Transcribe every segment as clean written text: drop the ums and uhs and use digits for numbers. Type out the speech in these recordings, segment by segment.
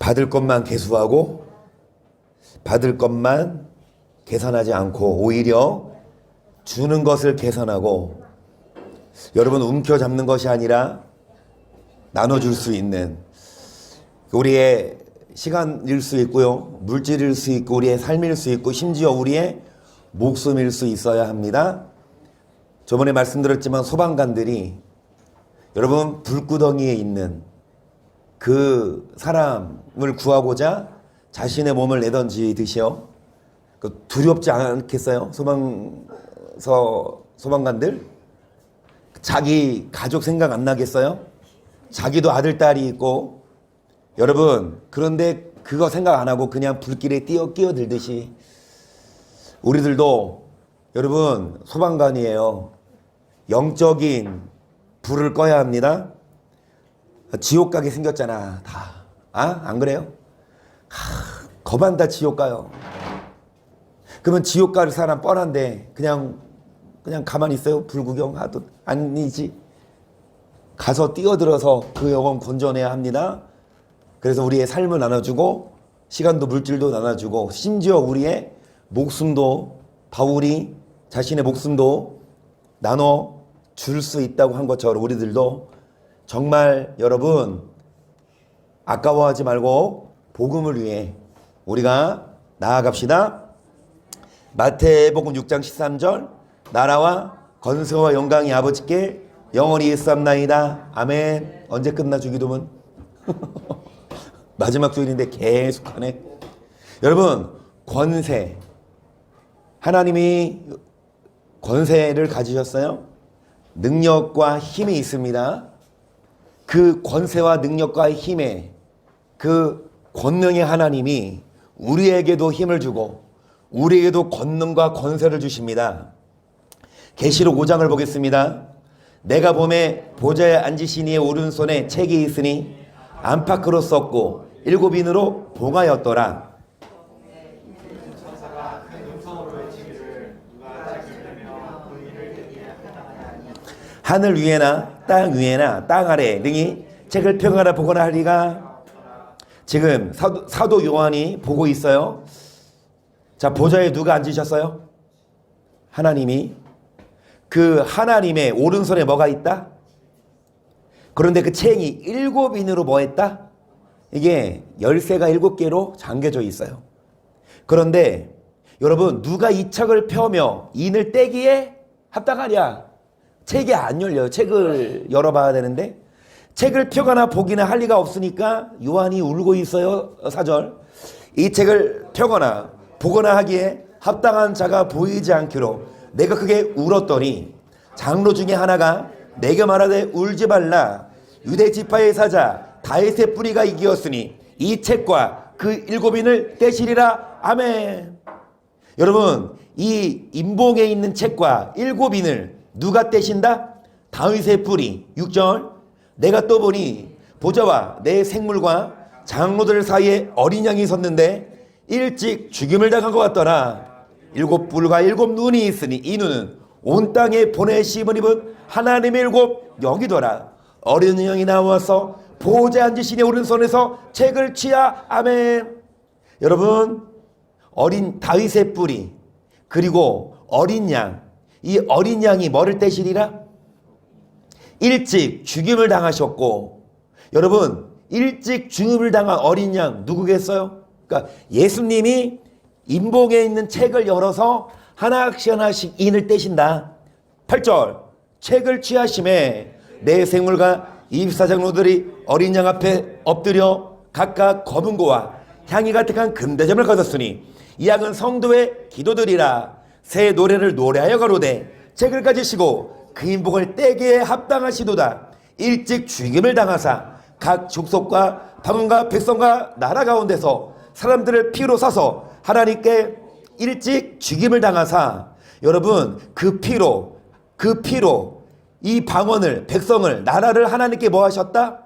받을 것만 계수하고 받을 것만 계산하지 않고 오히려 주는 것을 계산하고 여러분 움켜잡는 것이 아니라 나눠줄 수 있는 우리의 시간일 수 있고요. 물질일 수 있고 우리의 삶일 수 있고 심지어 우리의 목숨일 수 있어야 합니다. 저번에 말씀드렸지만 소방관들이 여러분 불구덩이에 있는 그 사람을 구하고자 자신의 몸을 내던지듯이요. 두렵지 않겠어요? 소방관들? 자기 가족 생각 안 나겠어요? 자기도 아들, 딸이 있고 여러분 그런데 그거 생각 안 하고 그냥 불길에 끼어들듯이 우리들도 여러분 소방관이에요. 영적인 불을 꺼야 합니다. 지옥 가게 생겼잖아 다. 안 그래요? 거만 다 지옥 가요. 그러면 지옥 갈 사람 뻔한데 그냥 가만히 있어요? 불구경하도 아니지. 가서 뛰어들어서 그 영혼 건져내야 합니다. 그래서 우리의 삶을 나눠주고 시간도 물질도 나눠주고 심지어 우리의 목숨도 바울이 자신의 목숨도 나눠줄 수 있다고 한 것처럼 우리들도 정말 여러분 아까워하지 말고 복음을 위해 우리가 나아갑시다. 마태복음 6장 13절 나라와 건세와 영광이 아버지께 영원히 있사옵나이다. 아멘. 언제 끝나 주기도문? 마지막 주일인데 계속하네. 여러분 권세 하나님이 권세를 가지셨어요. 능력과 힘이 있습니다. 그 권세와 능력과 힘에 그 권능의 하나님이 우리에게도 힘을 주고 우리에게도 권능과 권세를 주십니다. 계시록 5장을 보겠습니다. 내가 봄에 보좌에 앉으신 이의 오른손에 책이 있으니 안팎으로 썼고 7인으로 봉하였더라. 하늘 위에나 땅 위에나 땅 아래 등이 책을 펴거나 보거나 하리가. 지금 사도 요한이 보고 있어요. 자, 보좌에 누가 앉으셨어요? 하나님이. 그 하나님의 오른손에 뭐가 있다? 그런데 그 책이 7인으로 뭐 했다? 이게 열쇠가 7개로 잠겨져 있어요. 그런데 여러분 누가 이 책을 펴며 인을 떼기에 합당하랴? 책이 안 열려요. 책을 열어봐야 되는데 책을 펴거나 보기나 할 리가 없으니까 요한이 울고 있어요. 4절 이 책을 펴거나 보거나 하기에 합당한 자가 보이지 않기로 내가 크게 울었더니 장로 중에 하나가 내게 말하되 울지 말라. 유대 지파의 사자 다윗의 뿌리가 이기었으니 이 책과 그 7인을 떼시리라. 아멘. 여러분 이 인봉에 있는 책과 7인을 누가 떼신다? 다윗의 뿌리. 6절 내가 또 보니 보좌와 내 생물과 장로들 사이에 어린 양이 섰는데 일찍 죽임을 당한 것 같더라. 7뿔과 7눈이 있으니 이 눈은 온 땅에 보내심을 입은 하나님의 7영이더라. 어린 양이 나와서 보좌에 앉으시니 오른손에서 책을 취하. 아멘. 여러분 어린 다윗의 뿌리 그리고 어린 양, 이 어린 양이 뭐를 떼시리라? 일찍 죽임을 당하셨고 여러분 일찍 죽임을 당한 어린 양 누구겠어요? 그러니까 예수님이 인봉에 있는 책을 열어서 하나씩 하나씩 인을 떼신다. 8절 책을 취하심에 내 생물과 24장로들이 어린 양 앞에 엎드려 각각 검은고와 향이 가득한 금대접을 가졌으니 이 양은 성도의 기도들이라. 새 노래를 노래하여 가로되 책을 가지시고 그 인복을 떼기에 합당하시도다. 일찍 죽임을 당하사 각 족속과 방언과 백성과 나라 가운데서 사람들을 피로 사서 하나님께 일찍 죽임을 당하사. 여러분 그 피로 이 방언을 백성을 나라를 하나님께 뭐 하셨다?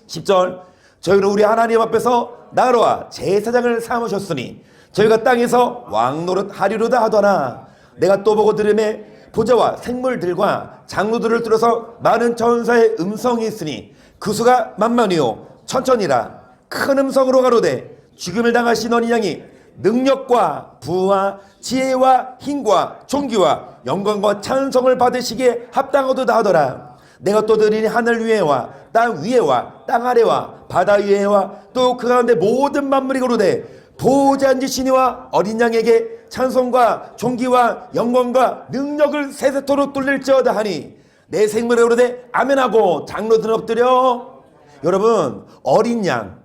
10절 저희는 우리 하나님 앞에서 나라와 제사장을 삼으셨으니 저희가 땅에서 왕노릇 하리로다 하더나. 내가 또 보고 들음에 보좌와 생물들과 장로들을 들어서 많은 천사의 음성이 있으니 그 수가 만만이요 천천이라. 큰 음성으로 가로되 죽임을 당하신 어린 양이 능력과 부와 지혜와 힘과 존귀와 영광과 찬송을 받으시기에 합당하도다 하더라. 내가 또 들으니 하늘 위에와 땅 위에와 땅 아래와 바다 위에와 또 그 가운데 모든 만물이 가로되 보호자 앉으시니와 어린 양에게 찬송과 존귀와 영광과 능력을 세세토록 돌릴지어다 하니 내 생물에 그러되 아멘하고 장로들 엎드려. 여러분, 어린 양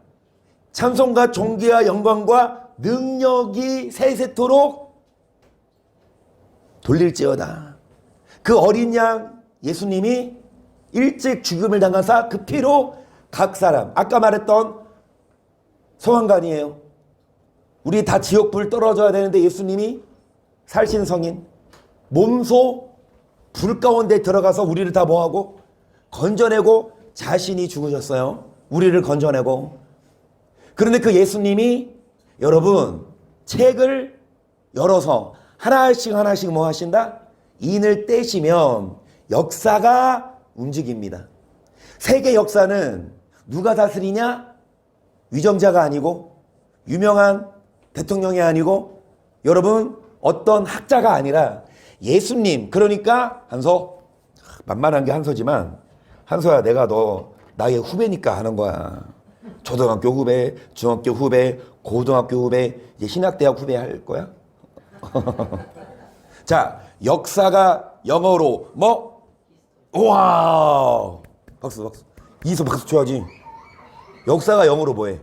찬송과 존귀와 영광과 능력이 세세토록 돌릴지어다. 그 어린 양 예수님이 일찍 죽음을 당하사 그 피로 각 사람, 아까 말했던 소환관이에요. 우리 다 지옥불 떨어져야 되는데 예수님이 살신 성인 몸소 불 가운데 들어가서 우리를 다 뭐하고 건져내고 자신이 죽으셨어요. 우리를 건져내고. 그런데 그 예수님이 여러분 책을 열어서 하나씩 뭐 하신다? 인을 떼시면 역사가 움직입니다. 세계 역사는 누가 다스리냐? 위정자가 아니고 유명한 대통령이 아니고 여러분 어떤 학자가 아니라 예수님. 그러니까 한소, 만만한 게 한소지만 한소야 내가 너 나의 후배니까 하는 거야. 초등학교 후배, 중학교 후배, 고등학교 후배, 이제 신학대학 후배 할 거야. 자, 역사가 영어로 뭐? 우와, 박수. 이서 박수 쳐야지. 역사가 영어로 뭐해?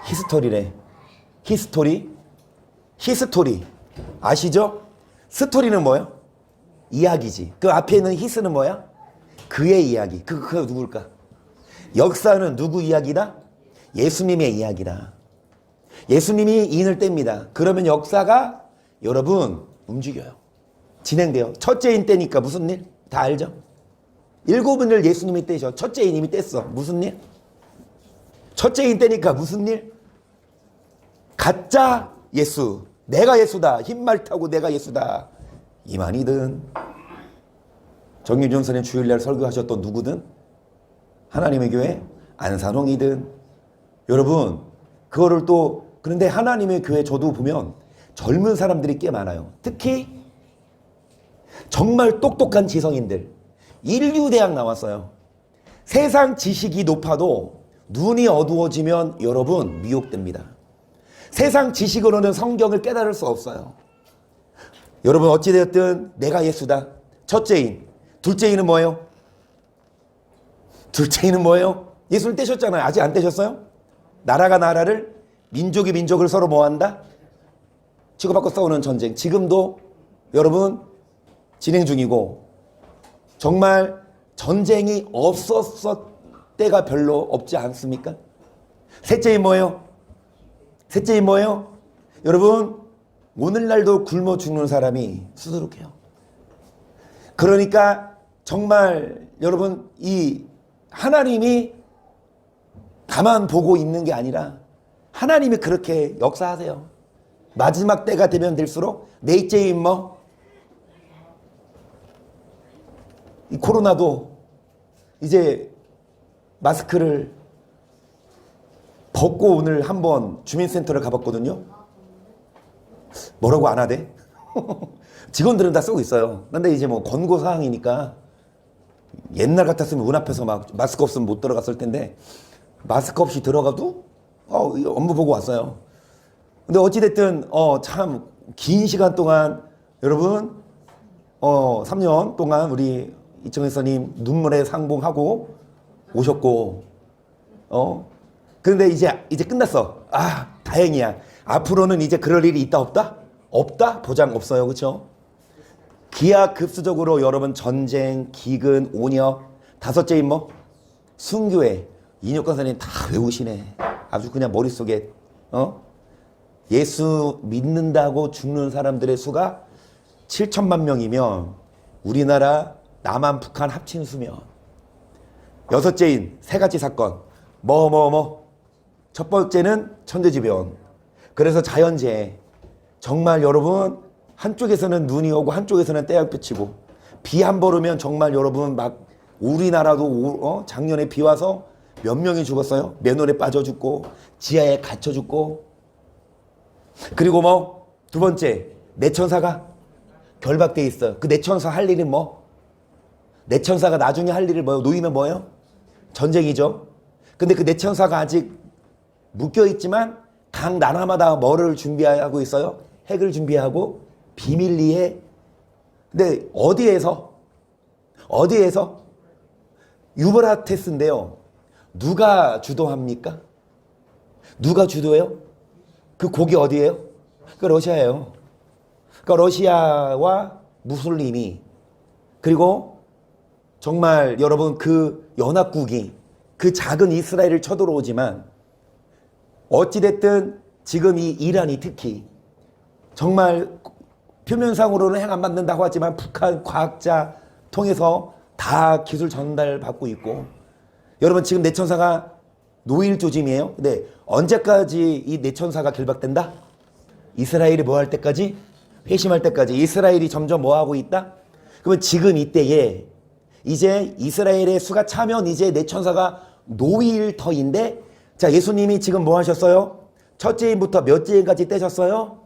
히스토리래. 히스토리 아시죠? 스토리는 뭐야? 이야기지. 그 앞에 있는 히스는 뭐야? 그의 이야기. 그가 누굴까? 역사는 누구 이야기다? 예수님의 이야기다. 예수님이 인을 뗍니다. 그러면 역사가 여러분 움직여요. 진행돼요. 첫째 인 떼니까 무슨 일? 다 알죠? 7인을 예수님이 떼셔. 첫째 인님이 뗐어. 무슨 일? 첫째 인 떼니까 무슨 일? 가짜 예수. 내가 예수다. 흰말 타고 내가 예수다. 이만희든 정유준 선생님 주일날 설교하셨던 누구든 하나님의 교회 안산홍이든 여러분 그거를 또 그런데 하나님의 교회 저도 보면 젊은 사람들이 꽤 많아요. 특히 정말 똑똑한 지성인들 인류대학 나왔어요. 세상 지식이 높아도 눈이 어두워지면 여러분 미혹됩니다. 세상 지식으로는 성경을 깨달을 수 없어요. 여러분 어찌되었든 내가 예수다. 첫째인. 둘째인은 뭐예요? 둘째인은 뭐예요? 예수를 떼셨잖아요. 아직 안 떼셨어요? 나라가 나라를 민족이 민족을 서로 뭐한다? 치고받고 싸우는 전쟁. 지금도 여러분 진행 중이고 정말 전쟁이 없었을 때가 별로 없지 않습니까? 셋째인 뭐예요? 셋째인 뭐예요? 여러분 오늘날도 굶어 죽는 사람이 수두룩해요. 그러니까 정말 여러분 이 하나님이 가만 보고 있는 게 아니라 하나님이 그렇게 역사하세요. 마지막 때가 되면 될수록 넷째인 뭐? 이 코로나도 이제 마스크를 벗고 오늘 한번 주민센터를 가봤거든요. 뭐라고 안 하대? 직원들은 다 쓰고 있어요. 근데 이제 뭐 권고사항이니까 옛날 같았으면 문 앞에서 막 마스크 없으면 못 들어갔을 텐데 마스크 없이 들어가도 업무 보고 왔어요. 근데 어찌됐든 참 긴 시간 동안 여러분 3년 동안 우리 이청희 선생님 눈물에 상봉하고 오셨고 그런데 이제 끝났어. 아 다행이야. 앞으로는 이제 그럴 일이 있다 없다? 없다? 보장 없어요. 그렇죠? 기하급수적으로 여러분 전쟁, 기근, 온역 다섯째인 뭐? 순교회. 이뇨권 선생님 다 외우시네. 아주 그냥 머릿속에 예수 믿는다고 죽는 사람들의 수가 7천만 명이면 우리나라 남한 북한 합친 수면 여섯째인 세 가지 사건 첫 번째는 천대지변. 그래서 자연재해. 정말 여러분 한쪽에서는 눈이 오고 한쪽에서는 떼약볕이고 비 한 번 오면 정말 여러분 막 우리나라도 작년에 비 와서 몇 명이 죽었어요? 맨홀에 빠져 죽고 지하에 갇혀 죽고. 그리고 뭐 두 번째, 내천사가 결박돼 있어요. 그 내천사 할 일은 뭐? 내천사가 나중에 할 일을 뭐예요? 놓이면 뭐예요? 전쟁이죠. 근데 그 내천사가 아직 묶여 있지만 각 나라마다 뭐를 준비하고 있어요? 핵을 준비하고 비밀리에. 근데 어디에서? 유브라테스인데요. 누가 주도합니까? 누가 주도해요? 그 곡이 어디예요? 그 러시아예요. 그러니까 러시아와 무슬림이, 그리고 정말 여러분 그 연합국이 그 작은 이스라엘을 쳐들어오지만, 어찌됐든 지금 이 이란이 특히 정말 표면상으로는 핵 안 만든다고 하지만 북한 과학자 통해서 다 기술 전달받고 있고, 여러분 지금 내천사가 노일 조짐이에요. 근데 언제까지 이 내천사가 결박된다? 이스라엘이 뭐 할 때까지? 회심할 때까지. 이스라엘이 점점 뭐 하고 있다? 그러면 지금 이때에 이제 이스라엘의 수가 차면 이제 내천사가 노일 터인데, 자, 예수님이 지금 뭐 하셨어요? 첫째 인부터 몇째 인까지 떼셨어요?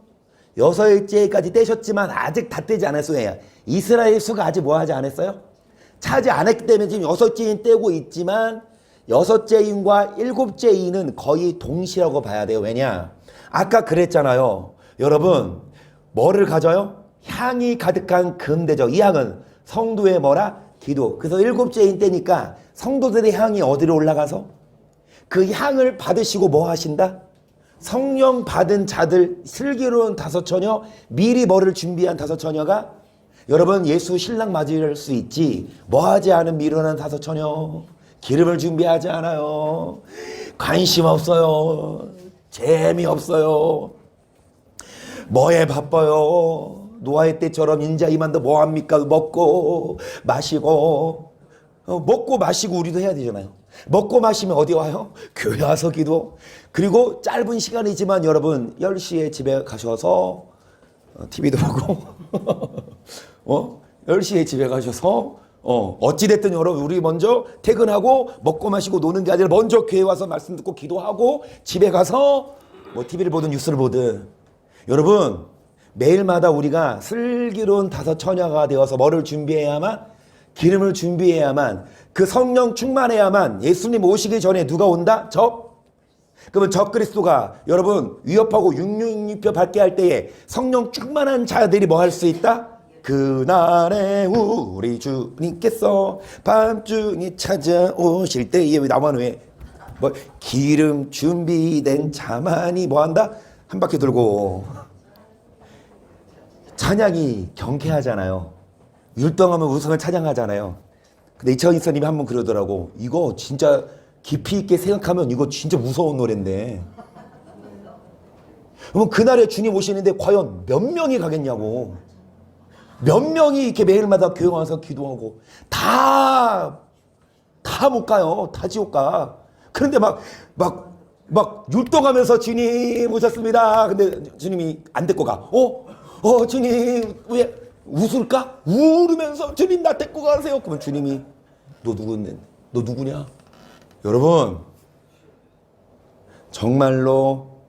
6일째까지 떼셨지만 아직 다 떼지 않았어요. 이스라엘 수가 아직 뭐 하지 않았어요? 차지 않았기 때문에 지금 6째 인 떼고 있지만 6째 인과 7째 인은 거의 동시라고 봐야 돼요. 왜냐? 아까 그랬잖아요. 여러분, 뭐를 가져요? 향이 가득한 금대죠. 이 향은 성도의 뭐라? 기도. 그래서 7째 인 때니까 성도들의 향이 어디로 올라가서 그 향을 받으시고 뭐 하신다? 성령 받은 자들, 슬기로운 다섯 처녀, 미리 뭐를 준비한 다섯 처녀가, 여러분 예수 신랑 맞을 수 있지 뭐 하지 않은 미련한 다섯 처녀, 기름을 준비하지 않아요. 관심 없어요. 재미없어요. 뭐에 바빠요. 노아의 때처럼 인자 이만도 뭐합니까? 먹고 마시고. 먹고 마시고 우리도 해야 되잖아요. 먹고 마시면 어디 와요? 교회 와서 기도. 그리고 짧은 시간이지만 여러분 10시에 집에 가셔서 TV도 보고 10시에 집에 가셔서 어찌됐든 여러분 우리 먼저 퇴근하고 먹고 마시고 노는 게 아니라 먼저 교회 와서 말씀 듣고 기도하고 집에 가서 뭐 TV를 보든 뉴스를 보든, 여러분 매일마다 우리가 슬기로운 다섯 처녀가 되어서 뭐를 준비해야만, 기름을 준비해야만, 그 성령 충만해야만 예수님 오시기 전에 누가 온다? 그러면 적그리스도가 여러분 위협하고 육육육표 받게 할 때에 성령 충만한 자들이 뭐 할 수 있다? 그날에 우리 주님께서 밤중에 찾아오실 때에, 나만 왜 뭐 기름 준비된 자만이 뭐 한다? 한 바퀴 돌고. 찬양이 경쾌하잖아요. 율동하면 우승을 찬양하잖아요. 근데 이창희 선생님이 한 번 그러더라고. 이거 진짜 깊이 있게 생각하면 이거 진짜 무서운 노래인데. 그럼 그날에 주님 오시는데 과연 몇 명이 가겠냐고. 몇 명이 이렇게 매일마다 교회 와서 기도하고. 다 못 가요. 다 지옥 가. 그런데 막 율동하면서 주님 오셨습니다. 근데 주님이 안 데리고 가. 주님 왜 웃을까? 울으면서 주님 나 데리고 가세요. 그러면 주님이 너 누구냐? 여러분 정말로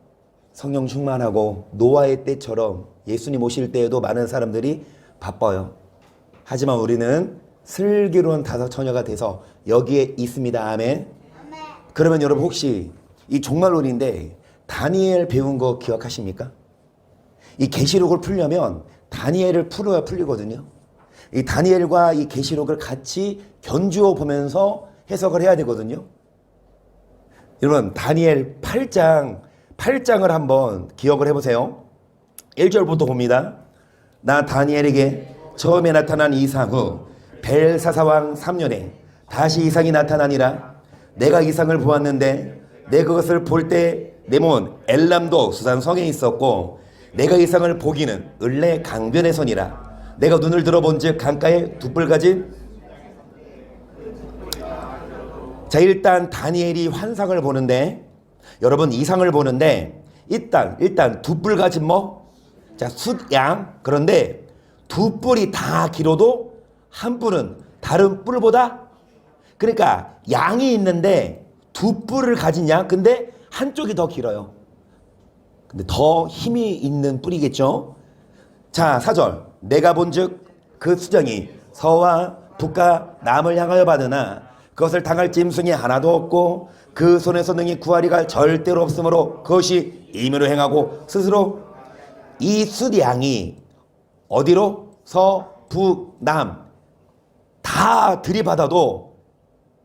성령 충만하고 노아의 때처럼 예수님 오실 때에도 많은 사람들이 바빠요. 하지만 우리는 슬기로운 다섯 처녀가 돼서 여기에 있습니다. 아멘. 그러면 여러분 혹시 이 종말론인데 다니엘 배운 거 기억하십니까? 이 계시록을 풀려면 다니엘을 풀어야 풀리거든요. 이 다니엘과 이 계시록을 같이 견주어 보면서 해석을 해야 되거든요. 여러분 다니엘 8장을 한번 기억을 해보세요. 1절부터 봅니다. 나 다니엘에게 처음에 나타난 이상 후 벨사사왕 3년에 다시 이상이 나타나니라. 내가 이상을 보았는데 내 그것을 볼 때 내 몸은 엘람도 수산성에 있었고 내가 이상을 보기는 을레 강변에 서니라. 내가 눈을 들어본즉 강가에 돛불 가진. 자, 일단 다니엘이 환상을 보는데, 여러분 이상을 보는데 일단 돛불 가진 자, 숫양. 그런데 두 뿔이 다 길어도 한 뿔은 다른 뿔보다, 그러니까 양이 있는데 두 뿔을 가진 양. 근데 한쪽이 더 길어요. 근데 더 힘이 있는 뿔이겠죠. 자, 4절. 내가 본즉 그 수정이 서와 북과 남을 향하여 받으나 그것을 당할 짐승이 하나도 없고 그 손에서 능히 구하리가 절대로 없으므로 그것이 임의로 행하고 스스로 이 숫양이 어디로? 서, 북, 남 다 들이받아도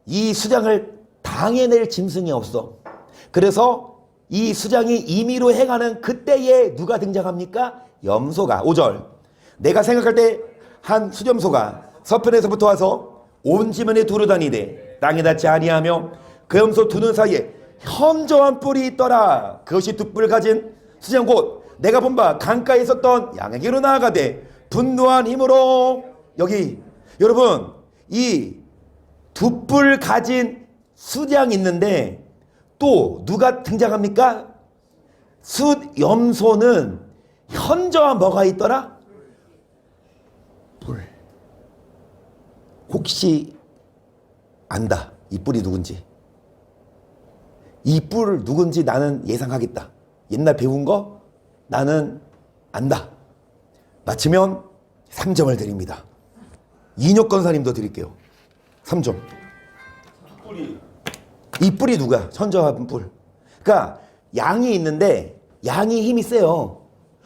이 수장을 당해낼 짐승이 없어. 그래서 이 수장이 임의로 행하는 그때에 누가 등장합니까? 염소가. 5절. 내가 생각할 때 한 수염소가 서편에서부터 와서 온 지면에 두루다니되 땅에 닿지 아니하며 그 염소 두 눈 사이에 현저한 뿔이 있더라. 그것이 두 뿔 가진 수장 곧 내가 본 바 강가에 있었던 양에게로 나아가되 분노한 힘으로. 여기 여러분 이 두 뿔 가진 수장이 있는데 또 누가 등장합니까? 숫염소는 현저한 뭐가 있더라? 뿔. 혹시 안다. 이 뿔이 누군지. 이 뿔 누군지 나는 예상하겠다. 옛날 배운 거 나는 안다. 맞히면 3점을 드립니다. 이뇨 권사님도 드릴게요. 3점. 이 뿔이 누가? 현저한 뿔. 그러니까 양이 있는데 양이 힘이 세요.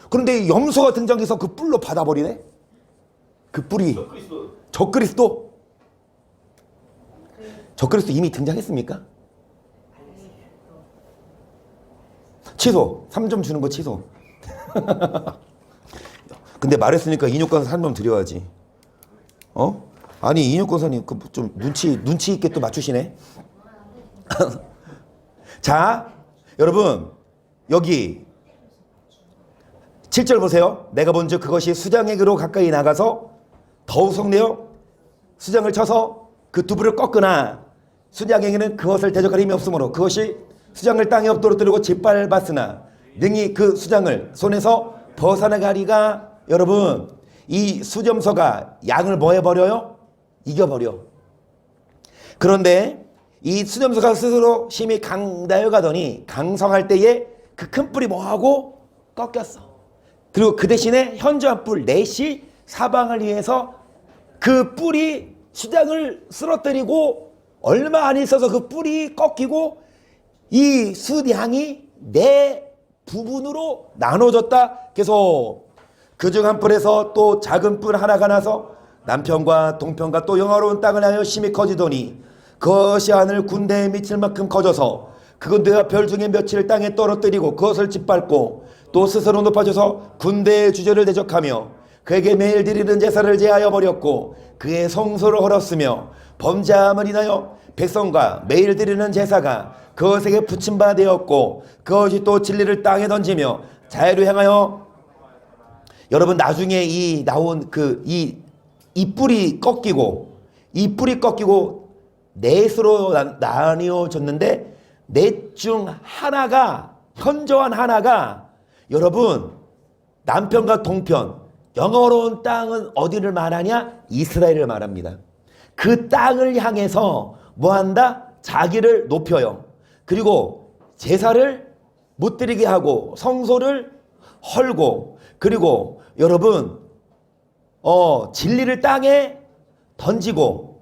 그런데 염소가 등장해서 그 뿔로 받아버리네. 그 뿔이 적그리스도. 적그리스도 이미 등장했습니까? 취소. 3점 주는 거 취소. 근데 말했으니까 이뇨권사 3점 드려야지. 어? 아니 이뇨권사님 그 좀 눈치 있게 또 맞추시네. 자, 여러분 여기 7절 보세요. 내가 본즉 그것이 수장에게로 가까이 나가서 더욱 성내어 수장을 쳐서 그 두부를 꺾으나 수장에게는 그것을 대적할 힘이 없으므로 그것이 수장을 땅에 엎드러뜨리고 짓밟았으나 능히 그 수장을 손에서 벗어나가리가. 여러분 이 수점서가 양을 뭐 해버려요? 이겨버려. 그런데 이 수점서가 스스로 심히 강다여 가더니 강성할 때에 그 큰 뿔이 뭐하고 꺾였어. 그리고 그 대신에 현저한 뿔 넷이 사방을 위해서 그 뿔이 수장을 쓰러뜨리고 얼마 안 있어서 그 뿔이 꺾이고 이 숫양이 네 부분으로 나눠졌다. 그래서 그중 한 뿔에서 또 작은 뿔 하나가 나서 남편과 동편과 또 영화로운 땅을 하여 심히 커지더니 그것이 하늘 군대에 미칠 만큼 커져서 그건 내가 별 중에 며칠 땅에 떨어뜨리고 그것을 짓밟고 또 스스로 높아져서 군대의 주저를 대적하며 그에게 매일 드리는 제사를 제하여 버렸고 그의 성소를 헐었으며 범죄함을 인하여 백성과 매일 드리는 제사가 그것에게 붙임바 되었고 그것이 또 진리를 땅에 던지며 자유를 향하여. 여러분 나중에 이 나온 이 뿔이 꺾이고 넷으로 나뉘어졌는데 넷 중 하나가 현저한 하나가 여러분 남편과 동편 영어로운 땅은 어디를 말하냐? 이스라엘을 말합니다. 그 땅을 향해서 뭐한다? 자기를 높여요. 그리고 제사를 못 드리게 하고 성소를 헐고 그리고 여러분 진리를 땅에 던지고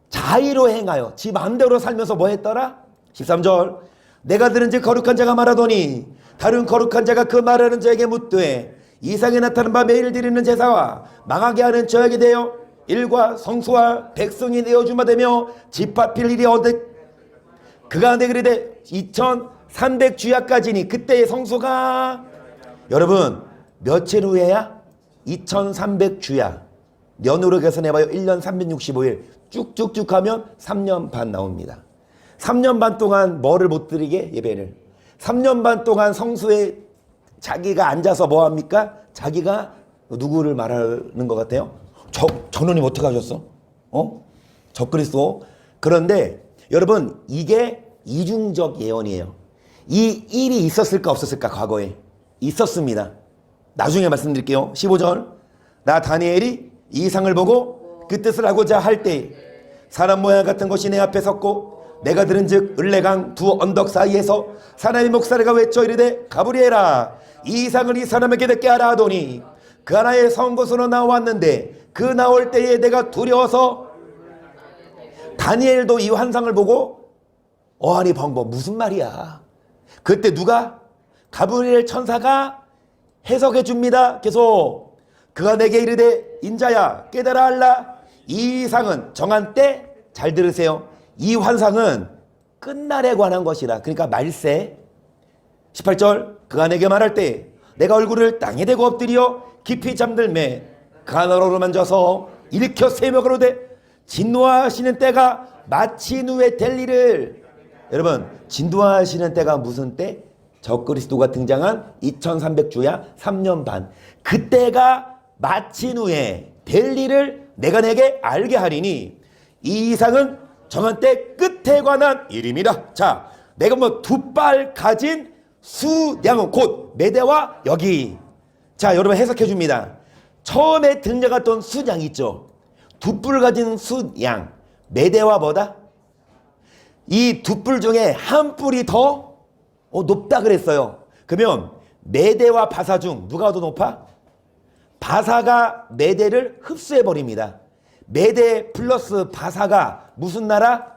자의로 행하여 지 마음대로 살면서 뭐 했더라? 13절 내가 들은즉 거룩한 자가 말하더니 다른 거룩한 자가 그 말하는 자에게 묻되 이상에 나타난 바 매일 드리는 제사와 망하게 하는 저에게 대하여 일과 성소와 백성이 내어주마 되며 집합할 일이 어디 그가 내게 이르되 2300주야까지니 그때의 성소가. 여러분 며칠 후에야 2300주야. 년으로 계산해봐요. 1년 365일 쭉쭉쭉 하면 3년 반 나옵니다. 3년 반 동안 뭐를 못 드리게? 예배를. 3년 반 동안 성소에 자기가 앉아서 뭐합니까? 자기가 누구를 말하는 것 같아요? 전우님 어떻게 하셨어? 적그리스도. 그런데 여러분 이게 이중적 예언이에요. 이 일이 있었을까 없었을까? 과거에 있었습니다. 나중에 말씀드릴게요. 15절 나 다니엘이 이 상을 보고 그 뜻을 하고자 할 때 사람 모양 같은 것이 내 앞에 섰고 내가 들은즉 을레강 두 언덕 사이에서 사나이 목사리가 외쳐 이르되 가브리엘아 이 이상을 이 사람에게 듣게 하라 하더니 그 하나의 성곳으로 나왔는데 그 나올 때에 내가 두려워서 다니엘도 이 환상을 보고 어안이 벙벙 무슨 말이야. 그때 누가? 가브리엘 천사가 해석해 줍니다. 계속 그가 내게 이르되 인자야 깨달아 알라 이 이상은 정한 때 잘 들으세요. 이 환상은 끝날에 관한 것이라. 그러니까 말세 18절 그가 내게 말할 때 내가 얼굴을 땅에 대고 엎드려 깊이 잠들매 그 하나로 만져서 일으켜 세먹으로되 진노하시는 때가 마친 후에 될 일을. 여러분 진노하시는 때가 무슨 때? 적그리스도가 등장한 2300주야 3년 반 그때가 마친 후에 될 일을 내가 내게 알게 하리니 이 이상은 정한 때 끝에 관한 일입니다. 자, 내가 뭐 두 발 가진 수양은 곧 메대와 여기. 자, 여러분 해석해 줍니다. 처음에 등장했던 수양 있죠. 두 뿔 가진 수양. 메대와 뭐다? 이 두 뿔 중에 한 뿔이 더 높다 그랬어요. 그러면 메대와 바사 중 누가 더 높아? 바사가 메대를 흡수해 버립니다. 메대 플러스 바사가 무슨 나라?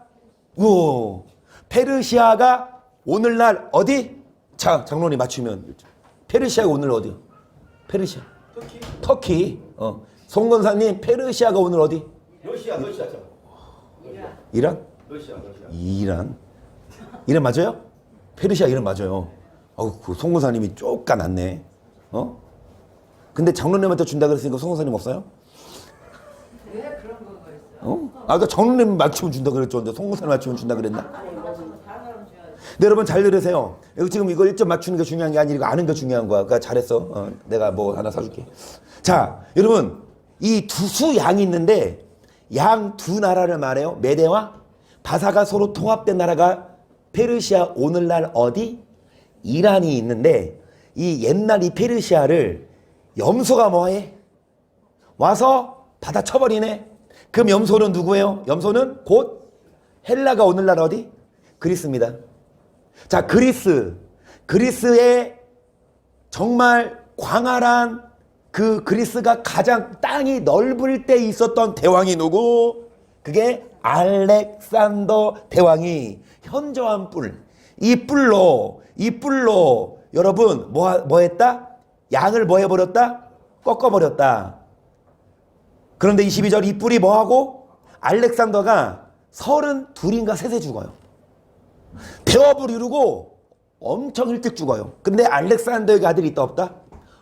오, 페르시아가 오늘날 어디? 자, 장로님 맞추면 페르시아가 오늘 어디요? 페르시아. 터키. 송 권사님 페르시아가 오늘 어디? 러시아. 이란? 러시아. 이란 맞아요? 페르시아 이란 맞아요. 그 송 권사님이 쪼까 낫네. 근데 장로님한테 준다 그랬으니까 송 권사님 없어요? 왜 그런 거가 있어요? 아까 장로님 맞추면 준다 그랬죠. 근데 송 권사님 맞추면 준다 그랬나? 네, 여러분 잘 들으세요. 지금 이거 1점 맞추는 게 중요한 게 아니고 아는 게 중요한 거야. 그러니까 잘했어. 내가 뭐 하나 사줄게. 자, 여러분 이 두 수 양이 있는데 양 두 나라를 말해요. 메대와 바사가 서로 통합된 나라가 페르시아 오늘날 어디? 이란이 있는데 이 옛날 이 페르시아를 염소가 뭐해? 와서 받아쳐버리네. 그럼 염소는 누구예요? 염소는 곧 헬라가 오늘날 어디? 그리스입니다. 자, 그리스의 정말 광활한 그 그리스가 가장 땅이 넓을 때 있었던 대왕이 누구? 그게 알렉산더 대왕이 현저한 뿔. 이 뿔로 여러분 뭐 했다? 양을 뭐 해버렸다? 꺾어버렸다. 그런데 22절 이 뿔이 뭐하고? 알렉산더가 32인가 셋에 죽어요. 폐업을 이루고 엄청 일찍 죽어요. 근데 알렉산더의 아들이 있다 없다?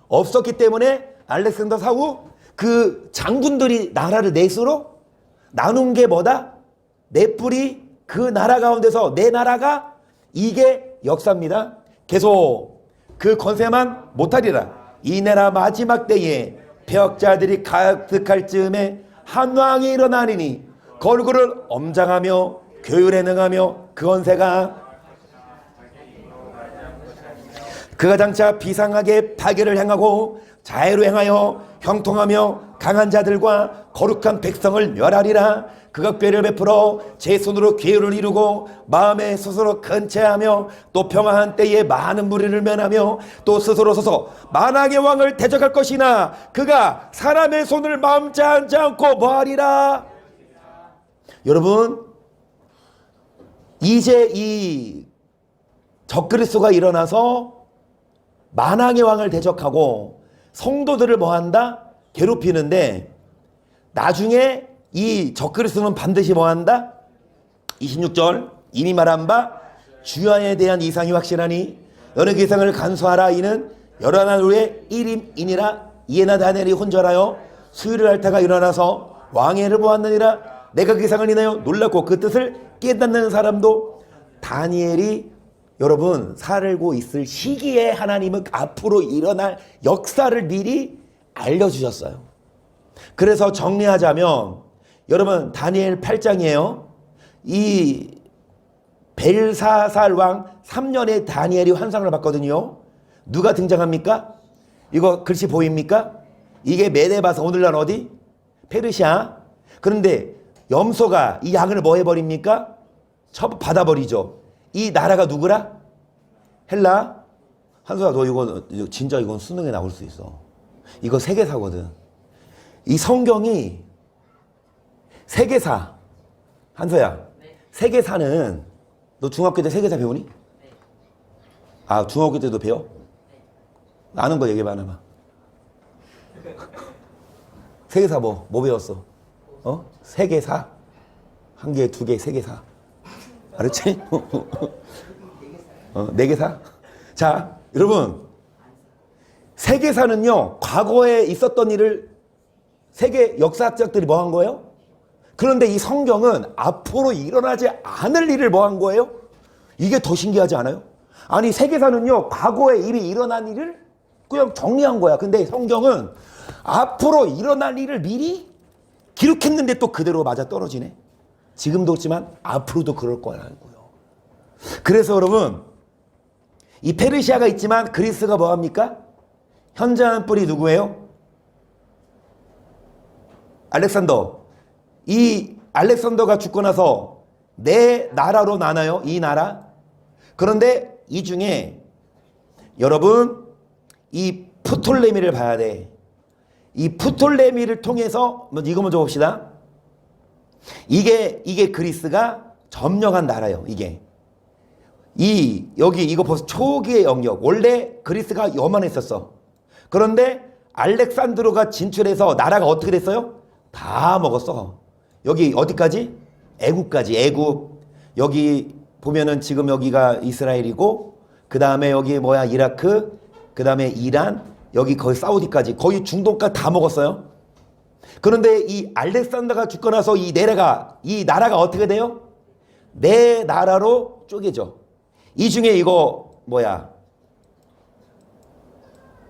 없었기 때문에 알렉산더 사후 그 장군들이 나라를 넷으로 나눈 게 뭐다? 네 뿔이 그 나라 가운데서 내 나라가 이게 역사입니다. 계속 그 권세만 못하리라. 이 나라 마지막 때에 폐역자들이 가득할 즈음에 한 왕이 일어나리니 그 얼굴을 엄장하며 교율에 능하며 그 권세가 그가 장차 비상하게 파괴를 행하고 자애로 행하여 형통하며 강한 자들과 거룩한 백성을 멸하리라. 그가 꾀를 베풀어 제 손으로 계율을 이루고 마음에 스스로 근체하며 또 평화한 때에 많은 무리를 면하며 또 스스로 서서 만왕의 왕을 대적할 것이나 그가 사람의 손을 맘지 않고 뭐하리라. 여러분 이제 이 적그리스도가 일어나서 만왕의 왕을 대적하고 성도들을 뭐한다? 괴롭히는데 나중에 이 적그리스도는 반드시 뭐한다? 26절 이미 말한 바 주야에 대한 이상이 확실하니 여러 이상을 간수하라. 이는 여러 날 후에 1임이니라. 이에나 다니엘이 혼절하여 수유를 할 때가 일어나서 왕회를 보았느니라. 내가 그 이상을 인하여 놀랐고 그 뜻을 깨닫는 사람도 다니엘이 여러분 살고 있을 시기에 하나님은 앞으로 일어날 역사를 미리 알려주셨어요. 그래서 정리하자면 여러분 다니엘 8장이에요. 이 벨사살 왕 3년에 다니엘이 환상을 봤거든요. 누가 등장합니까? 이거 글씨 보입니까? 이게 메데바사 오늘날 어디? 페르시아. 그런데 염소가 이 양을 뭐 해버립니까? 받아버리죠. 이 나라가 누구라? 헬라. 한소야, 너 이거 진짜 이건 수능에 나올 수 있어. 이거 세계사거든. 이 성경이 세계사. 한소야, 세계사는 너 중학교 때 세계사 배우니? 아, 중학교 때도 배워? 아는 거 얘기해봐 하나만. 세계사 뭐 배웠어? 세계사? 한 개, 두 개, 세계사. 알았지? 네 개사? 자, 여러분. 세계사는요, 과거에 있었던 일을 세계 역사학자들이 뭐 한 거예요? 그런데 이 성경은 앞으로 일어나지 않을 일을 뭐 한 거예요? 이게 더 신기하지 않아요? 아니, 세계사는요, 과거에 이미 일어난 일을 그냥 정리한 거야. 근데 성경은 앞으로 일어날 일을 미리 기록했는데 또 그대로 맞아 떨어지네. 지금도 그렇지만 앞으로도 그럴 거라는 거예요. 그래서 여러분, 이 페르시아가 있지만 그리스가 뭐 합니까? 현저한 뿔이 누구예요? 알렉산더. 이 알렉산더가 죽고 나서 네 나라로 나눠요. 이 나라. 그런데 이 중에 여러분, 이 프톨레미를 봐야 돼. 이 프톨레미를 통해서 이거 먼저 봅시다. 이게 그리스가 점령한 나라예요. 여기 이거 벌써 초기의 영역. 원래 그리스가 요만했었어. 그런데 알렉산드로가 진출해서 나라가 어떻게 됐어요? 다 먹었어. 여기 어디까지? 애국까지. 애국. 여기 보면은 지금 여기가 이스라엘이고, 그 다음에 여기 이라크, 그 다음에 이란, 여기 거의 사우디까지, 거의 중동까지 다 먹었어요. 그런데 이 알렉산더가 죽고 나서 이 나라가 어떻게 돼요? 네 나라로 쪼개져. 이 중에 이거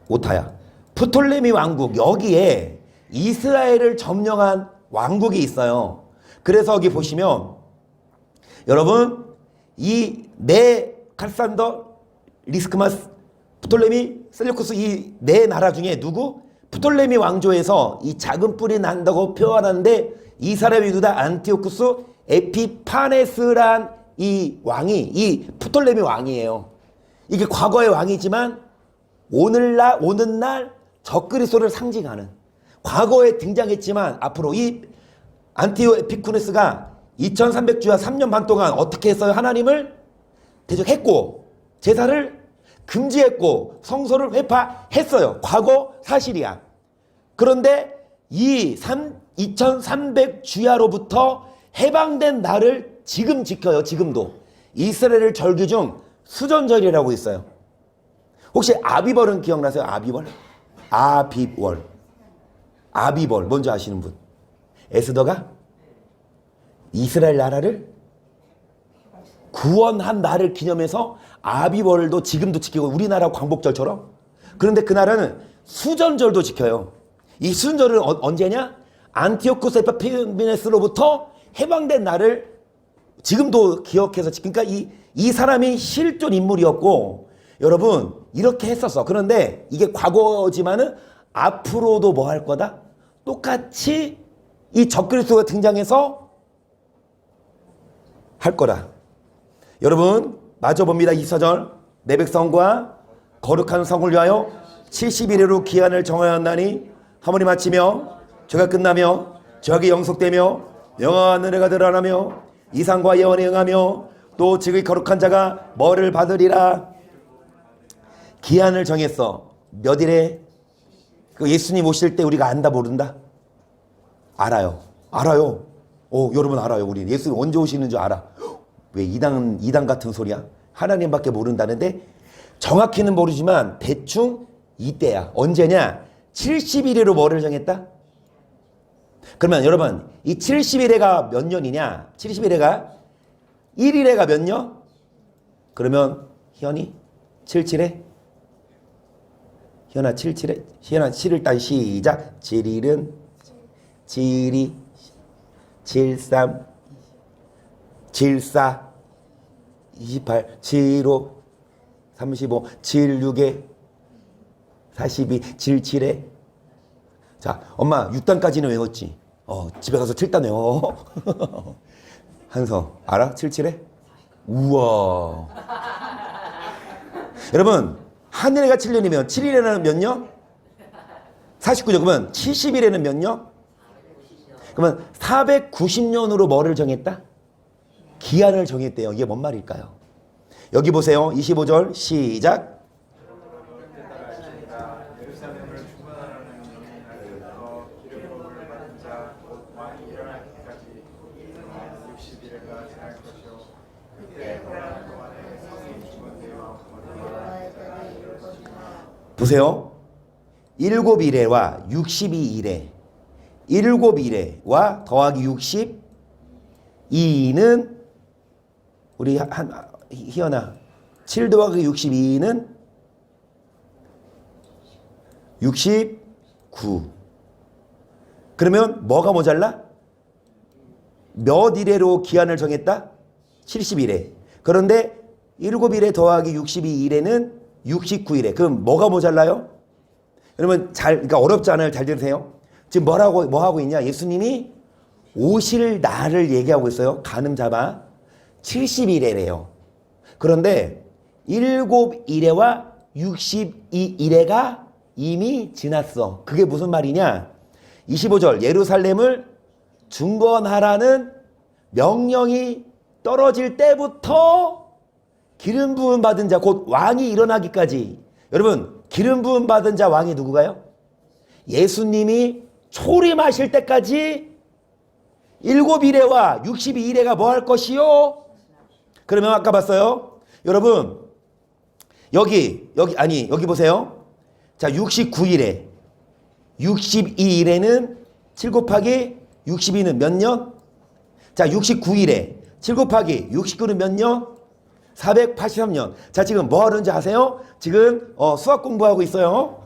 오타야. 프톨레미 왕국, 여기에 이스라엘을 점령한 왕국이 있어요. 그래서 여기 보시면 여러분, 이 네 칼산더, 리스크마스, 프톨레미, 셀레우쿠스, 이 네 나라 중에 누구? 프톨레미 왕조에서 이 작은 뿔이 난다고 표현하는데, 이 사람이 누구다? 안티오쿠스 에피파네스란 이 왕이, 이 프톨레미 왕이에요. 이게 과거의 왕이지만 오는 날 적그리스도를 상징하는, 과거에 등장했지만 앞으로 이 안티오 에피쿠네스가 2300주야 3년 반 동안 어떻게 했어요? 하나님을 대적했고 제사를 금지했고 성소를 회파했어요. 과거 사실이야. 그런데 이 2300주야로부터 해방된 날을 지금 지켜요. 지금도 이스라엘 절기 중 수전절이라고 있어요. 혹시 아비벌은 기억나세요? 아비벌 뭔지 아시는 분? 에스더가 이스라엘 나라를 구원한 날을 기념해서 아비벌도 지금도 지키고, 우리나라 광복절처럼. 그런데 그 나라는 수전절도 지켜요. 이 수전절은 언제냐? 안티오쿠스 에피파네스로부터 해방된 날을 지금도 기억해서 그러니까 이 사람이 실존 인물이었고, 여러분 이렇게 했었어. 그런데 이게 과거지만은 앞으로도 뭐 할 거다? 똑같이 이 적그리스도가 등장해서 할 거다. 여러분 마저 봅니다. 24절. 내 백성과 거룩한 성을 위하여 70일으로 기한을 정하였나니 하모니 마치며 죄가 끝나며 죄악이 영속되며 영원한 은혜가 드러나며 이상과 예언에 응하며 또 지극히 거룩한 자가 뭐를 받으리라. 기한을 정했어. 몇 일에? 그 예수님 오실 때 우리가 안다 모른다? 알아요. 여러분 알아요. 우리 예수님 언제 오시는 줄 알아. 왜 이단 같은 소리야? 하나님밖에 모른다는데, 정확히는 모르지만 대충 이때야. 언제냐? 70일으로 뭐를 정했다? 그러면 여러분 이 70일에가 몇 년이냐? 70일에가 1일에가 몇 년? 그러면 희연이 77에? 희연아 77에? 희연아 7일 시작. 7일은 72, 73, 74, 28, 75, 35, 76에 42, 77에. 자, 엄마 6단까지는 외웠지? 집에 가서 7단 외워. 한서 알아? 77에? 우와. 여러분, 하늘에가 7년이면 7일에는 몇 년? 49죠. 그러면 70일에는 몇 년? 그러면 490년으로 뭐를 정했다? 기한을 정했대요. 이게 뭔 말일까요? 여기 보세요. 25절 시작. 보세요. 7일에와 62일에 7일에와 더하기 62는 우리 희연아 7 더하기 62는 69. 그러면 뭐가 모자라? 몇 일에로 기한을 정했다? 70일에. 그런데 7일에 더하기 62일에는 69일에. 그럼 뭐가 모자라요? 여러분 그러니까 어렵지 않아요. 잘 들으세요. 지금 뭐 하고 있냐? 예수님이 오실 날을 얘기하고 있어요. 가늠 잡아 70일에래요. 그런데 7일에와 62일에가 이미 지났어. 그게 무슨 말이냐? 25절 예루살렘을 중건하라는 명령이 떨어질 때부터 기름 부음 받은 자 곧 왕이 일어나기까지. 여러분 기름 부음 받은 자 왕이 누구가요? 예수님이 초림하실 때까지 7일에와 62일에가 뭐 할 것이요? 그러면 아까 봤어요. 여러분 여기 보세요. 자 69일에 62일에는 7 곱하기 62는 몇 년? 자 69일에 7 곱하기 69는 몇 년? 483년. 자 지금 뭐 하는지 아세요? 지금 수학 공부하고 있어요.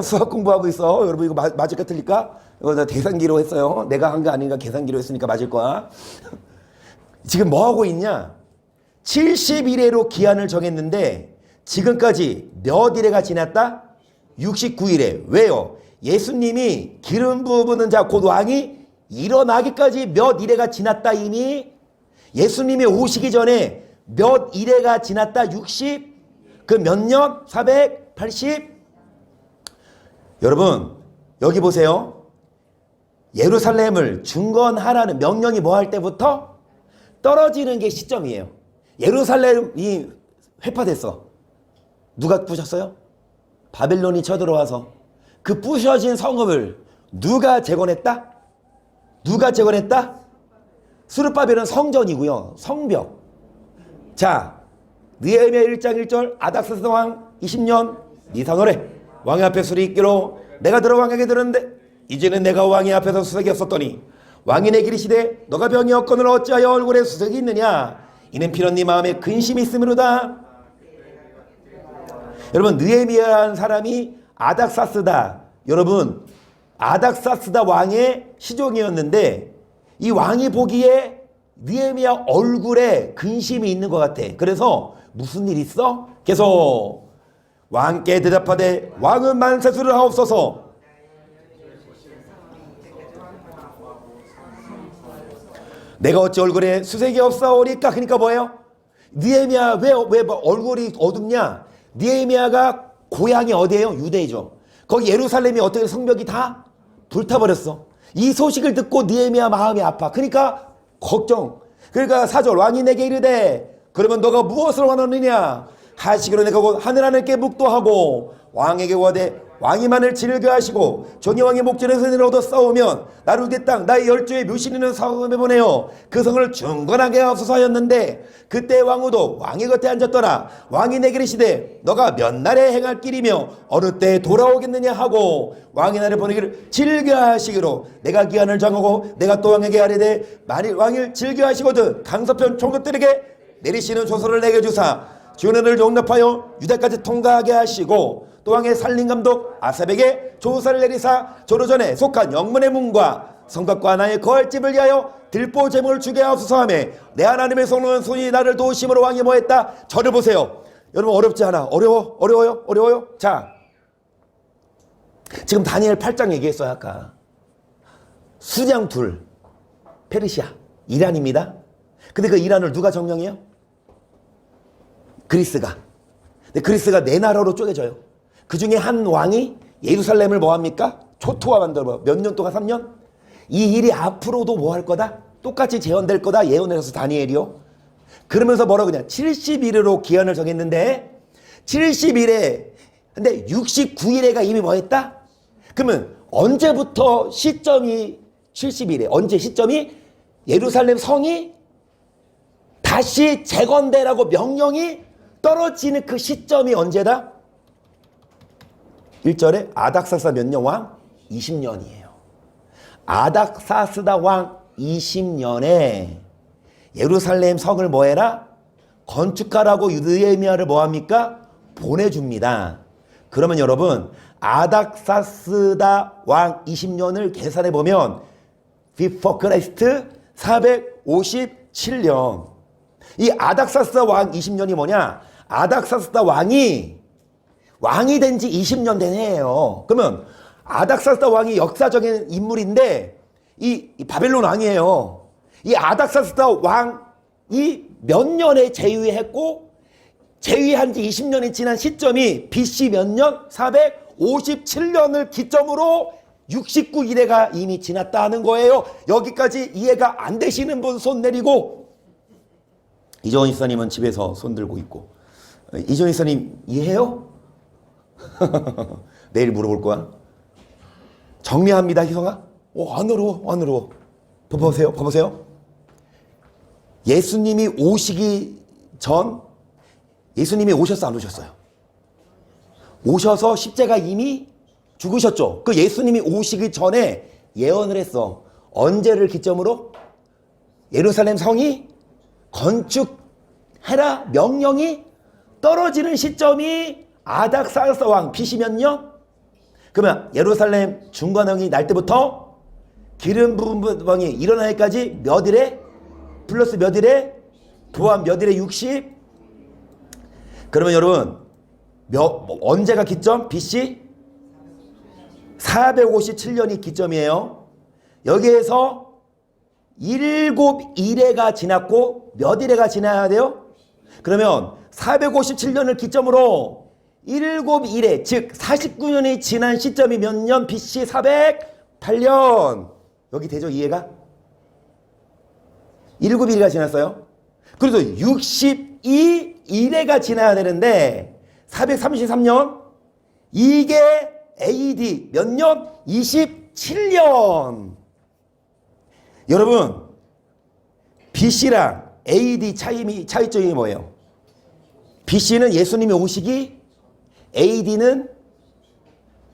수학 공부하고 있어. 여러분 이거 맞을까 틀릴까? 이거 나 계산기로 했어요. 내가 한 거 아닌가 계산기로 했으니까 맞을 거야. 지금 뭐 하고 있냐? 70일에로 기한을 정했는데 지금까지 몇 일에가 지났다? 69일에. 왜요? 예수님이 기름 부으는 자 곧 왕이 일어나기까지 몇 일에가 지났다 이미. 예수님이 오시기 전에 몇 일에가 지났다? 60? 그 몇 년? 480? 여러분 여기 보세요. 예루살렘을 중건하라는 명령이 뭐 할 때부터? 떨어지는 게 시점이에요. 예루살렘이 회파됐어. 누가 부셨어요? 바벨론이 쳐들어와서 그 부셔진 성읍을 누가 재건했다? 누가 재건했다? 스룹바벨은 성전이고요. 성벽. 자, 느헤미야 1장 1절 아닥사스 왕 20년 니사노래 왕의 앞에 술이 있기로 내가 들어 왕에게 들었는데 이제는 내가 왕의 앞에서 수색이 없었더니 왕이 내게 이르시되 너가 병이 없거늘 어찌하여 얼굴에 수색이 있느냐 이는 필연 네 마음에 근심이 있음이로다. 여러분 느헤미야라는 사람이 아닥사스다. 여러분 아닥사스다 왕의 시종이었는데 이 왕이 보기에 느헤미야 얼굴에 근심이 있는 것 같아. 그래서 무슨 일 있어? 계속 왕께 대답하되 왕은 만세수를 하옵소서. 내가 어찌 얼굴에 수색이 없사오리까? 그러니까 뭐예요? 느헤미야 왜 얼굴이 어둡냐? 느헤미야가 고향이 어디예요? 유대죠. 거기 예루살렘이 어떻게 성벽이 다 불타버렸어. 이 소식을 듣고 느헤미야 마음이 아파. 그러니까 걱정. 그러니까 4절 왕이 내게 이르되 그러면 너가 무엇을 원하느냐 하시기로 내가 곧 하늘하늘께 묵도하고 왕에게 구하되 왕이 만을 즐겨하시고 종이 왕의 목전에서 은혜를 얻어 싸우면 나를 그 땅 나의 열조의 묘실이는 성읍에 보내어 그 성을 중건하게 하옵소서 하였는데 그때 왕후도 왕의 곁에 앉았더라. 왕이 내게 이르시되 너가 몇 날에 행할 길이며 어느 때에 돌아오겠느냐 하고 왕이 나를 보내기를 즐겨하시기로 내가 기한을 정하고 내가 또 왕에게 하리되 만일 왕을 즐겨하시거든 강서편 총독들에게 내리시는 조서를 내게 주사 주은혜를 용납하여 유다까지 통과하게 하시고 또 왕의 살림감독 아삽에게 조사를 내리사 조로 전에 속한 영문의 문과 성곽과 나의 거할 집을 위하여 들보 제물을 주게 하옵소서 하며 내 하나님의 성령은 손이 나를 도우심으로 왕이 뭐했다? 저를 보세요. 여러분 어렵지 않아? 어려워요? 자 지금 다니엘 8장 얘기했어요. 아까 수장 둘 페르시아 이란입니다. 근데 그 이란을 누가 점령해요? 그리스가. 근데 그리스가 네 나라로 쪼개져요. 그 중에 한 왕이 예루살렘을 뭐 합니까? 초토화 만들어. 몇 년 동안? 3년? 이 일이 앞으로도 뭐 할 거다? 똑같이 재현될 거다. 예언해서 다니엘이요. 그러면서 뭐라고 그냥 70일으로 기한을 정했는데 70일에 근데 69일에가 이미 뭐 했다? 그러면 언제부터 시점이 70일에 언제 시점이 예루살렘 성이 다시 재건되라고 명령이 떨어지는 그 시점이 언제다? 1절에 아닥사스다 몇 년 왕? 20년이에요. 아닥사스다 왕 20년에 예루살렘 성을 뭐 해라? 건축하라고 느헤미야를 뭐 합니까? 보내줍니다. 그러면 여러분 아닥사스다 왕 20년을 계산해 보면 before Christ 457년. 이 아닥사스다 왕 20년이 뭐냐? 아닥사스다 왕이 된 지 20년 된 해예요. 그러면 아닥사스다 왕이 역사적인 인물인데 이 바벨론 왕이에요. 이 아닥사스다 왕이 몇 년에 제위했고 제위한 지 20년이 지난 시점이 BC 몇 년? 457년을 기점으로 69일에가 이미 지났다는 거예요. 여기까지 이해가 안 되시는 분 손 내리고. 이정원 이사님은 집에서 손 들고 있고. 이정원 이사님 이해해요? 내일 물어볼 거야. 정리합니다, 희성아. 안 어려워. 봐보세요. 예수님이 오시기 전, 예수님이 오셨어, 안 오셨어요? 오셔서 십자가 이미 죽으셨죠. 그 예수님이 오시기 전에 예언을 했어. 언제를 기점으로? 예루살렘 성이 건축해라 명령이 떨어지는 시점이 아닥사스 왕 BC 몇 년? 그러면 예루살렘 중간왕이 날 때부터 기름 부은 왕이 일어나기까지 몇 일에? 플러스 몇 일에? 도합 몇 일에 60? 그러면 여러분 언제가 기점? BC 457년이 기점이에요. 여기에서 7일에가 지났고 몇 일에가 지나야 돼요? 그러면 457년을 기점으로 7일에 즉 49년이 지난 시점이 몇 년? BC 408년. 여기 되죠? 이해가? 7일이 지났어요. 그래서 62일에가 지나야 되는데 433년 이게 AD 몇 년? 27년. 여러분 BC랑 AD 차이점이 뭐예요? BC는 예수님이 오시기, AD는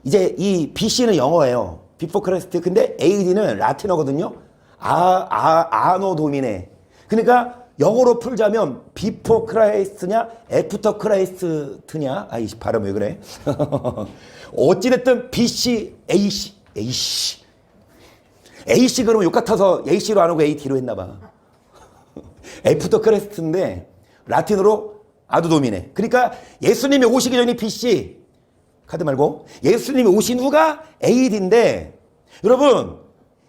이제 이 BC는 영어예요. Before Christ. 근데 AD는 라틴어거든요. 아노 도미네. 그러니까 영어로 풀자면 Before Christ냐, After Christ냐. 이 발음 왜 그래? 어찌됐든 BC, AC 그러면 욕 같아서 AC로 안 하고 AT로 했나봐. After Christ인데 라틴어로 아두도미네. 그러니까 예수님이 오시기 전이 BC. 카드 말고. 예수님이 오신 후가 AD인데 여러분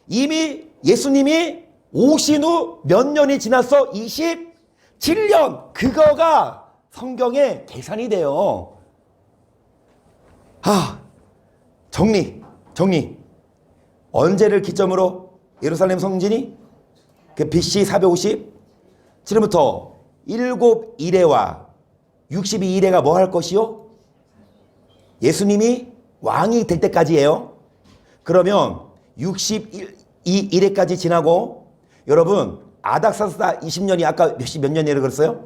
이미 예수님이 오신 후 몇 년이 지났어? 27년. 그거가 성경에 계산이 돼요. 정리. 언제를 기점으로 예루살렘 성진이? 그 BC 457년부터 7일에와 62일에가 뭐 할 것이요? 예수님이 왕이 될 때까지예요. 그러면 62일에까지 지나고 여러분 아닥사스다 20년이 아까 몇 년이라고 그랬어요?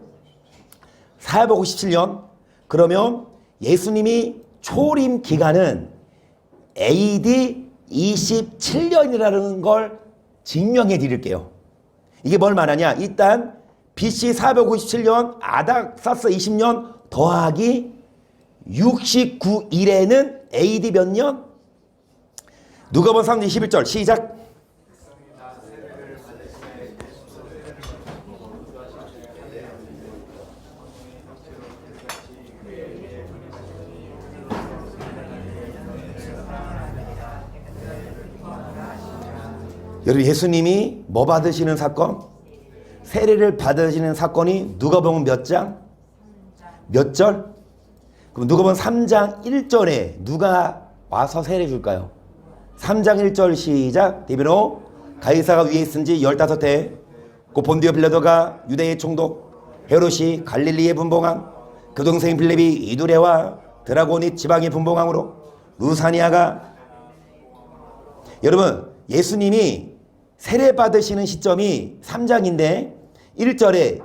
457년. 그러면 예수님이 초림 기간은 AD 27년이라는 걸 증명해 드릴게요. 이게 뭘 말하냐? 일단 BC 457년 아닥사스 20년 더하기 69일에는 AD 몇 년? 누가복음 3장 11절 시작. 여러분 예수님이 뭐 받으시는 사건? 세례를 받으시는 사건이 누가복음 몇 장? 몇 절? 그럼 누가복음 3장 1절에 누가 와서 세례 줄까요? 3장 1절 시작. 대비로 가이사가 위에 있은지 15해 고 본디오 빌라도가 유대의 총독 헤롯이 갈릴리의 분봉왕 그 동생 빌립이 이두레와 드라고니 지방의 분봉왕으로 루사니아가 여러분 예수님이 세례 받으시는 시점이 3장인데 1절에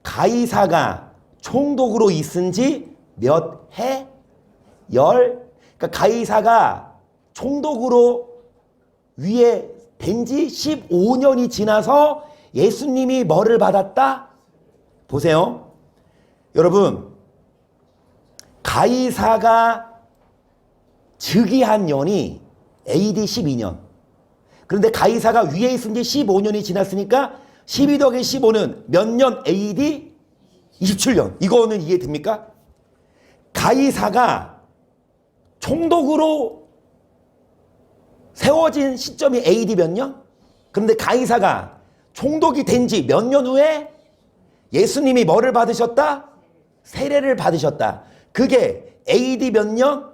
가이사가 총독으로 있은 지 몇 해? 그러니까 가이사가 총독으로 위에 된 지 15년이 지나서 예수님이 뭐를 받았다? 보세요. 여러분 가이사가 즉위한 년이 AD 12년. 그런데 가이사가 위에 있은 지 15년이 지났으니까 12 더하기 15는 몇 년? AD 27년. 이거는 이해됩니까? 가이사가 총독으로 세워진 시점이 AD 몇 년? 그런데 가이사가 총독이 된 지 몇 년 후에 예수님이 뭐를 받으셨다? 세례를 받으셨다. 그게 AD 몇 년?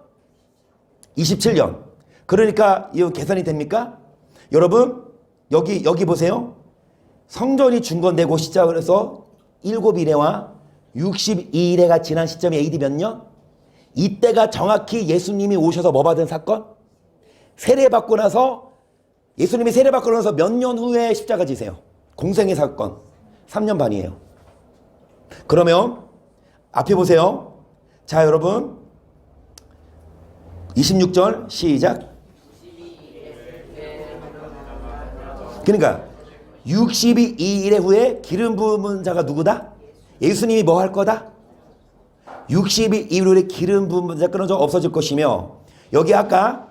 27년. 그러니까 이거 계산이 됩니까? 여러분 여기 보세요. 성전이 중건되고 시작을 해서 7일에와 62일에가 지난 시점이 AD 몇 년? 이때가 정확히 예수님이 오셔서 뭐 받은 사건? 세례받고 나서 예수님이 세례받고 나서 몇 년 후에 십자가 지세요. 공생의 사건 3년 반이에요. 그러면 앞에 보세요. 자 여러분 26절 시작. 그러니까 62일 후에 기름 부은 자가 누구다? 예수님이 뭐 할 거다? 62일 후에 기름 부은 자 끊어져 없어질 것이며 여기 아까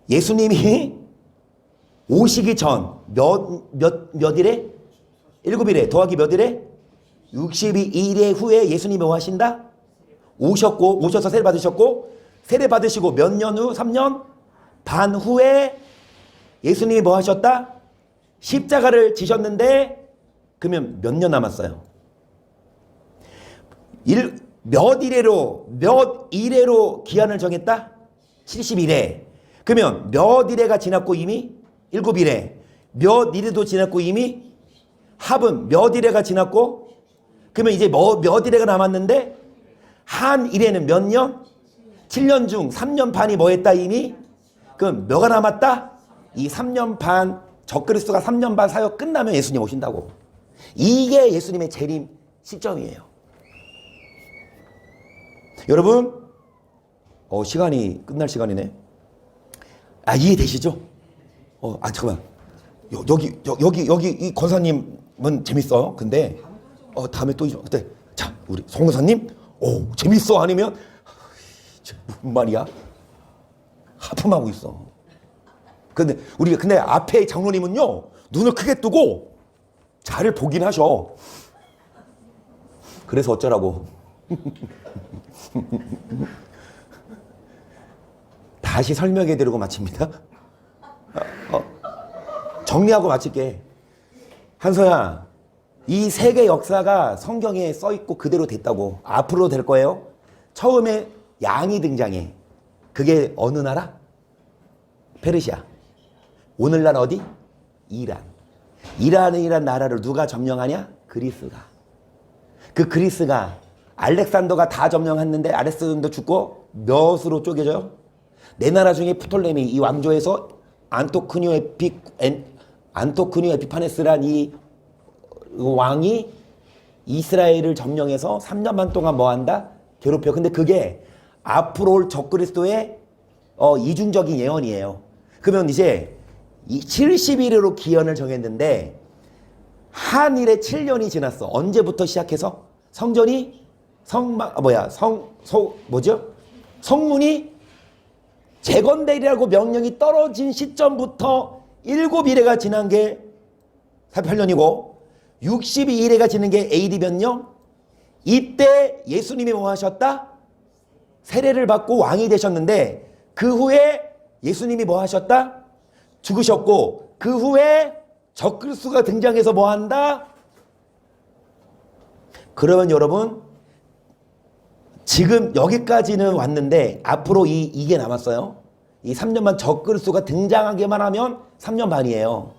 예수님이 오시기 전 몇 일에? 7일에 더하기 몇 일에? 62일 후에 예수님이 뭐 하신다? 오셔서 세례 받으셨고 세례 받으시고 몇 년 후? 3년 반 후에 예수님이 뭐 하셨다? 십자가를 지셨는데 그러면 몇 년 남았어요? 몇 일회로 기한을 정했다? 70일에. 그러면 몇 일회가 지났고 이미? 7일에. 몇 일회도 지났고 이미? 합은 몇 일회가 지났고? 그러면 이제 몇 일회가 남았는데 한 일회는 몇 년? 7년 중 3년 반이 뭐 했다 이미? 그럼 뭐가 남았다? 이 3년 반 적그리스도가 3년 반 사역 끝나면 예수님 오신다고. 이게 예수님의 재림 시점이에요. 여러분 시간이 끝날 시간이네. 이해되시죠? 잠깐만. 여기 이 권사님은 재밌어요. 근데 다음에 또 그때 자 우리 송 권사님 재밌어 아니면 무슨 말이야? 하품하고 있어. 근데 앞에 장로님은요 눈을 크게 뜨고 잘 보긴 하셔. 그래서 어쩌라고. 다시 설명해 드리고 마칩니다. 정리하고 마칠게. 한서야, 이 세계 역사가 성경에 써 있고 그대로 됐다고. 앞으로 될 거예요. 처음에 양이 등장해. 그게 어느 나라? 페르시아. 오늘날 어디? 이란. 이란이란 나라를 누가 점령하냐? 그리스가. 그 그리스가 알렉산더가 다 점령했는데 알렉산더 죽고 몇으로 쪼개져요? 네 나라 중에 프톨레미 이 왕조에서 안토쿠니오 에피파네스란 이 왕이 이스라엘을 점령해서 3년 반 동안 뭐 한다? 괴롭혀. 근데 그게 앞으로 올 적그리스도의 이중적인 예언이에요. 그러면 이제 70일으로 기한을 정했는데 한일에 7년이 지났어. 언제부터 시작해서? 성전이 성문이 재건되리라고 명령이 떨어진 시점부터 7일회가 지난 게 48년이고 62일회가 지는 게 AD 몇 년? 이때 예수님이 뭐 하셨다? 세례를 받고 왕이 되셨는데 그 후에 예수님이 뭐 하셨다? 죽으셨고 그 후에 적그리스도가 등장해서 뭐 한다? 그러면 여러분 지금 여기까지는 왔는데 앞으로 이게 남았어요. 이 3년만 적그리스도가 등장하기만 하면 3년 반이에요.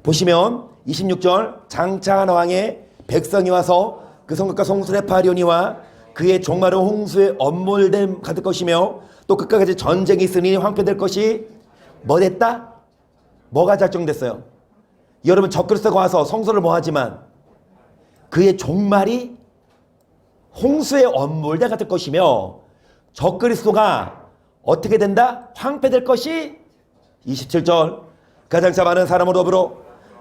보시면 26절 장차한 왕의 백성이 와서 그 성읍과 성술의 파련이와 그의 종말은 홍수의 엄몰됨 같을 것이며 또 끝까지 전쟁이 있으니 황폐될 것이 뭐 됐다? 뭐가 작정됐어요? 여러분 적그리스도가 와서 성소를 뭐 하지만 그의 종말이 홍수의 엄몰됨 같을 것이며 적그리스도가 어떻게 된다? 황폐될 것이 27절 가장차 많은 사람으로 더불어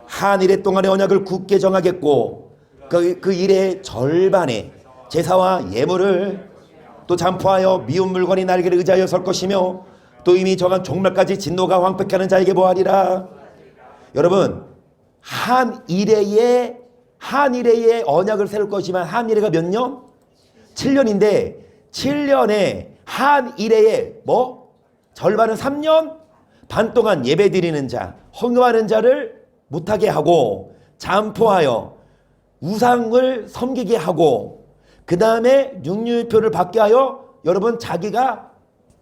한 일의 동안의 언약을 굳게 정하겠고 그 일의 절반에 제사와 예물을 또 잠포하여 미운 물건이 날개를 의지하여 설 것이며 또 이미 정한 종말까지 진노가 황폐케 하는 자에게 보하리라. 여러분 한 일회의 언약을 세울 것이지만 한 일회가 몇 년? 7년인데 7년에 한 일회에 뭐? 절반은 3년 반 동안 예배 드리는 자, 헌금하는 자를 못하게 하고 잠포하여 우상을 섬기게 하고 그 다음에 육류표를 받게 하여 여러분 자기가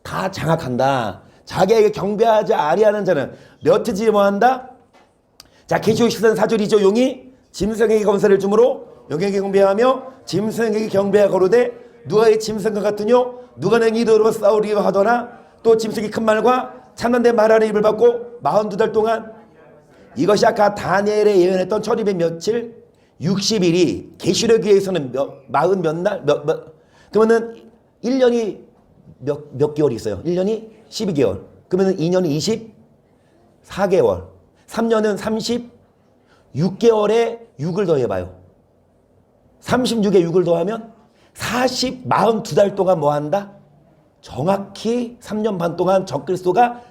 다 장악한다. 자기에게 경배하지 아니하는 자는 몇이지 뭐한다? 자 계시록 14장 4절이죠. 용이 짐승에게 검사를 주므로 용에게 경배하며 짐승에게 경배하 거로되 누가 이 짐승과 같으뇨 누가 내 이도로 싸우리요 하더나 또 짐승이 큰 말과 참난된 말하는 입을 받고 42달 동안 이것이 아까 다니엘에 예언했던 철입의 며칠 60일이 계시록에 의해서는 몇 날? 그러면은 1년이 몇 개월이 있어요? 1년이 12개월. 그러면은 2년이 24개월. 3년은 36개월에 6을 더해봐요. 36에 6을 더하면 42달 동안 뭐 한다? 정확히 3년 반 동안 적그리스도가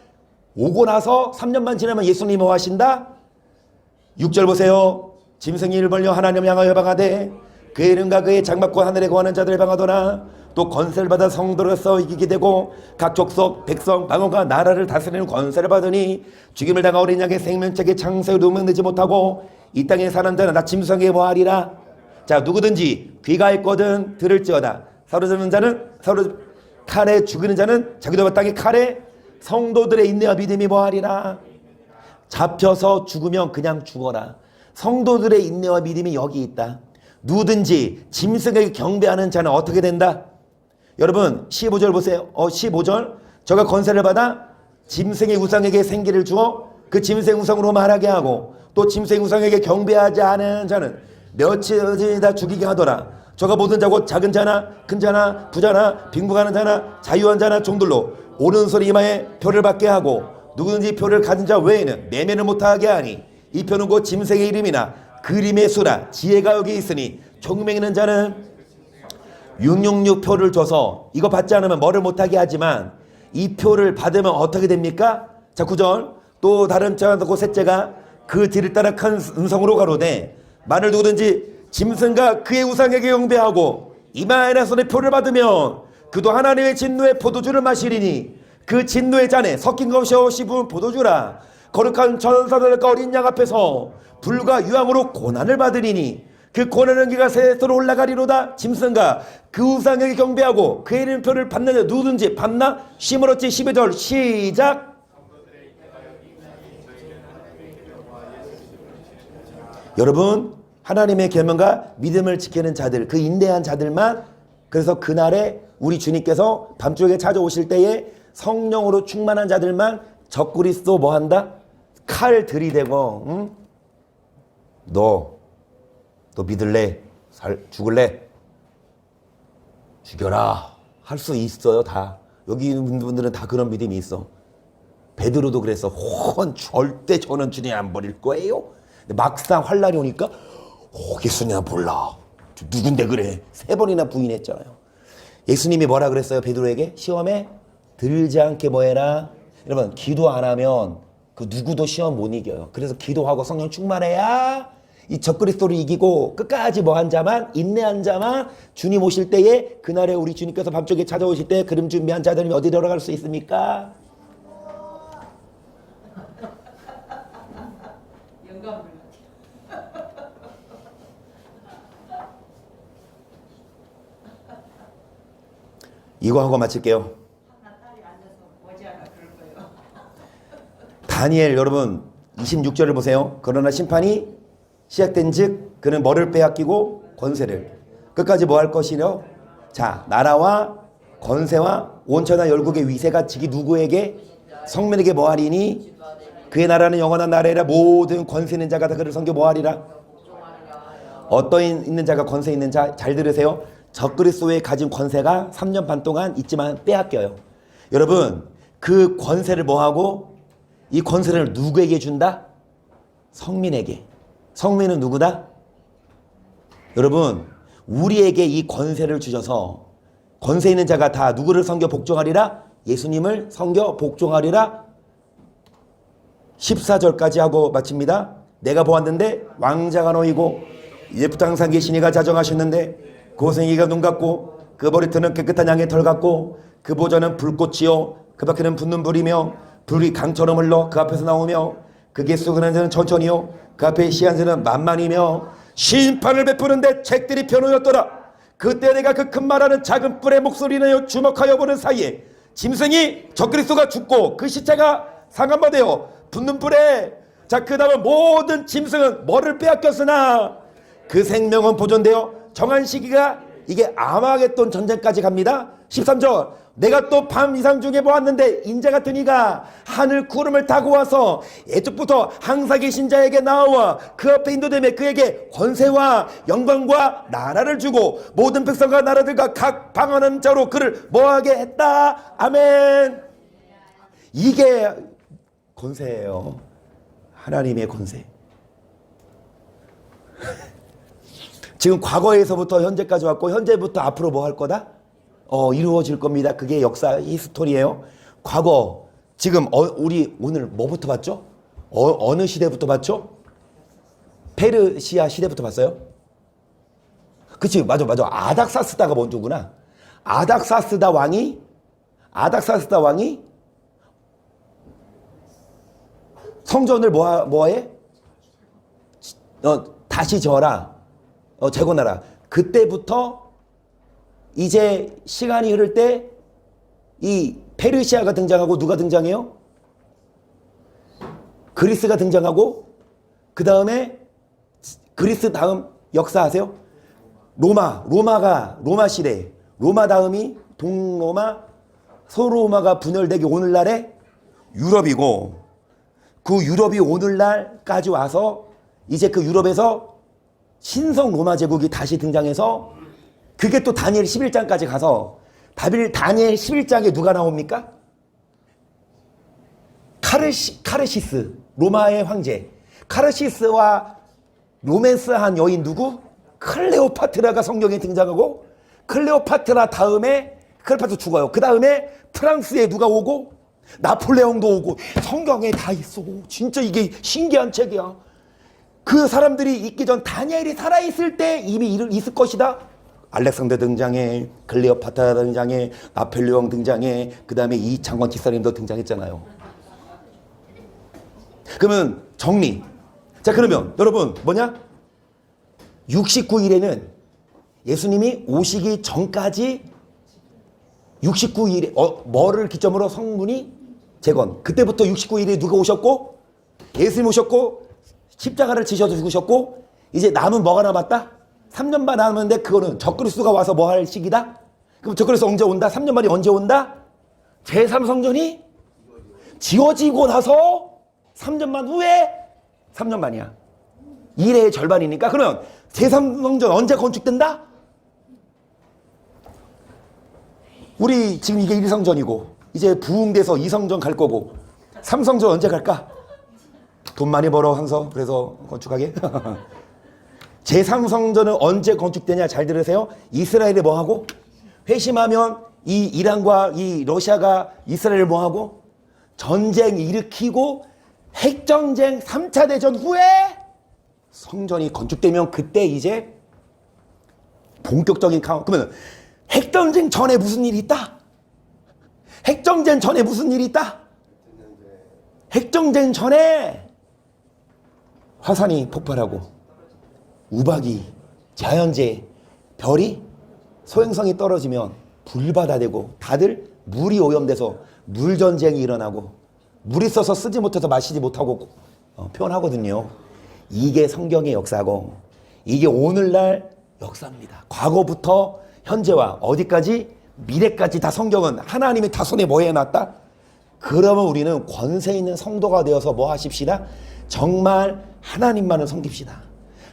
오고 나서 3년 반 지나면 예수님이 뭐 하신다? 6절 보세요. 짐승이 입을 벌려 하나님을 향하여 방하되 그의 이름과 그의 장막과 하늘에 거하는 자들을 방하더라. 또 권세를 받아 성도로서 이기게 되고 각 족속 백성 방언과 나라를 다스리는 권세를 받으니 죽임을 당한 어린 양의 생명책에 창세의 누명 내지 못하고 이 땅에 사는 자는 나 짐승에게 뭐하리라. 자 누구든지 귀가 있거든 들을지어다. 사로잡는 자는 칼에 죽이는 자는 자기도 땅에 칼에 성도들의 인내와 믿음이 뭐하리라. 잡혀서 죽으면 그냥 죽어라. 성도들의 인내와 믿음이 여기 있다. 누구든지 짐승에게 경배하는 자는 어떻게 된다? 여러분 15절 보세요. 15절 저가 권세를 받아 짐승의 우상에게 생기를 주어 그 짐승 우상으로 말하게 하고 또 짐승 우상에게 경배하지 않은 자는 며칠이 다 죽이게 하더라. 저가 모든 자고 작은 자나 큰 자나 부자나 빈궁하는 자나 자유한 자나 종들로 오른손 이마에 표를 받게 하고 누구든지 표를 가진 자 외에는 매매를 못하게 하니 이 표는 곧 짐승의 이름이나 그림의 수라 지혜가 여기 있으니 총명있는 자는 666표를 줘서 이거 받지 않으면 뭐를 못하게 하지만 이 표를 받으면 어떻게 됩니까? 자 9절 또 다른 자고 셋째가 그 뒤를 따라 큰 음성으로 가로되 만일 누구든지 짐승과 그의 우상에게 경배하고 이마에나 손에 표를 받으면 그도 하나님의 진노의 포도주를 마시리니 그 진노의 잔에 섞인 것이 없이 부은 포도주라. 거룩한 천사들과 어린 양 앞에서 불과 유황으로 고난을 받으리니 그 고난의 기가 세수로 올라가리로다. 짐승과 그 우상에게 경배하고 그의 이름표를 받는 자 누구든지 받나? 시므렇지 12절 시작. 여러분 하나님의 계명과 믿음을 지키는 자들 그 인내한 자들만 그래서 그날에 우리 주님께서 밤중에 찾아오실 때에 성령으로 충만한 자들만 적그리스도 뭐한다? 칼 들이대고 응? 너 믿을래? 죽을래? 죽여라 할 수 있어요. 다 여기 있는 분들은 다 그런 믿음이 있어. 베드로도 그랬어. 절대 저는 주님 안 버릴 거예요. 근데 막상 환란이 오니까 예수님 몰라 누군데 그래 3번이나 부인했잖아요. 예수님이 뭐라 그랬어요? 베드로에게 시험에 들지 않게 뭐해라. 여러분 기도 안 하면 그 누구도 시험 못 이겨요. 그래서 기도하고 성령 충만해야 이 적그리스도를 이기고 끝까지 뭐한 자만 인내한 자만 주님 오실 때에 그날에 우리 주님께서 밤쪽에 찾아오실 때 그름 준비한 자들이 어디 들어갈 수 있습니까? 영감 이거 하고 마칠게요. 하나 딸이 앉아서 머지않아 그럴 거예요. 다니엘 여러분 26절을 보세요. 그러나 심판이 시작된 즉 그는 뭐를 빼앗기고 권세를 끝까지 뭐 할 것이요? 자, 나라와 권세와 온천한 열국의 위세가 지기 누구에게? 성민에게 뭐하리니? 그의 나라는 영원한 나라이라 모든 권세 있는 자가 다 그를 섬겨 뭐하리라? 어떤 있는 자가 권세 있는 자? 잘 들으세요. 적그리스도에 가진 권세가 3년 반 동안 있지만 빼앗겨요. 여러분 그 권세를 뭐하고? 이 권세를 누구에게 준다? 성민에게. 성민은 누구다? 여러분 우리에게 이 권세를 주셔서 권세 있는 자가 다 누구를 섬겨 복종하리라? 예수님을 섬겨 복종하리라. 14절까지 하고 마칩니다. 내가 보았는데 왕자가 놓이고 이제부터 항상 계신 이가 자정하셨는데 고생이가 눈 같고 그 머리털은 깨끗한 양의 털 같고 그 보좌는 불꽃이요 그 밖에는 붙는 불이며 불이 강처럼 흘러 그 앞에서 나오며 그 개수 그는 자는 천천히요 그 앞에 시한 자는 만만이며 심판을 베푸는데 책들이 펴놓였더라. 그때 내가 그 큰 말하는 작은 뿔의 목소리를 주목하여 보는 사이에 짐승이 적그리스도가 죽고 그 시체가 상한바되어 붙는 불에 자 그 다음은 모든 짐승은 뭐를 빼앗겼으나 그 생명은 보존되어 정한 시기가 이게 아마겟돈 전쟁까지 갑니다. 13절 내가 또 밤 이상 중에 보았는데 인자 같은 이가 하늘 구름을 타고 와서 예적부터 항상 계신 자에게 나와 그 앞에 인도되며 그에게 권세와 영광과 나라를 주고 모든 백성과 나라들과 각 방언하는 자로 그를 뭐하게 했다. 아멘. 이게 권세예요. 하나님의 권세. 지금 과거에서부터 현재까지 왔고 현재부터 앞으로 뭐 할 거다? 이루어질 겁니다. 그게 역사 히스토리예요. 과거 지금 우리 오늘 뭐부터 봤죠? 어느 시대부터 봤죠? 페르시아 시대부터 봤어요? 그치 맞아 아닥사스다가 먼저구나. 아닥사스다 왕이 성전을 뭐해? 다시 져라. 재건하라. 그때부터 이제 시간이 흐를 때 이 페르시아가 등장하고 누가 등장해요? 그리스가 등장하고 그 다음에 그리스 다음 역사 아세요? 로마 시대. 로마 다음이 동로마, 서로마가 분열되기 오늘날의 유럽이고 그 유럽이 오늘날까지 와서 이제 그 유럽에서 신성 로마 제국이 다시 등장해서 그게 또 다니엘 11장까지 가서 다니엘 11장에 누가 나옵니까? 카르시스 로마의 황제 카르시스와 로맨스한 여인 누구? 클레오파트라가 성경에 등장하고 클레오파트라 다음에 클레오파트라 죽어요. 그 다음에 프랑스에 누가 오고 나폴레옹도 오고 성경에 다 있어. 진짜 이게 신기한 책이야. 그 사람들이 있기 전 다니엘이 살아있을 때 이미 있을 것이다. 알렉산더 등장해, 클레오파트라 등장해, 나폴레옹 등장해, 그 다음에 이창원 집사님도 등장했잖아요. 그러면 정리. 자 그러면 여러분 뭐냐? 69일에는 예수님이 오시기 전까지 69일에 뭐를 기점으로 성문이 재건. 그때부터 69일에 누가 오셨고 예수님 오셨고 십자가를 지셔서 죽으셨고 이제 남은 뭐가 남았다? 3년 반 남았는데 그거는 적그리스도가 와서 뭐 할 시기다? 그럼 적그리스도 언제 온다? 3년 만이 언제 온다? 제3성전이 지어지고 나서 3년 만 후에 3년 만이야. 1회의 절반이니까 그러면 제3성전 언제 건축된다? 우리 지금 이게 1성전이고 이제 부흥돼서 2성전 갈 거고 3성전 언제 갈까? 돈 많이 벌어 항서 그래서 건축하게. 제3성전은 언제 건축되냐 잘 들으세요. 이스라엘이 뭐하고? 회심하면 이 이란과 이 러시아가 이스라엘을 뭐하고? 전쟁 일으키고 핵전쟁 3차 대전 후에 성전이 건축되면 그때 이제 본격적인 그러면 핵전쟁 전에 무슨 일이 있다? 핵전쟁 전에 무슨 일이 있다? 핵전쟁 전에 화산이 폭발하고 우박이 자연재해 별이 소행성이 떨어지면 불바다 되고 다들 물이 오염돼서 물 전쟁이 일어나고 물이 써서 쓰지 못해서 마시지 못하고 표현하거든요. 이게 성경의 역사고 이게 오늘날 역사입니다. 과거부터 현재와 어디까지 미래까지 다 성경은 하나님이 다 손에 뭐 해놨다? 그러면 우리는 권세 있는 성도가 되어서 뭐 하십시다? 정말 하나님만을 섬깁시다.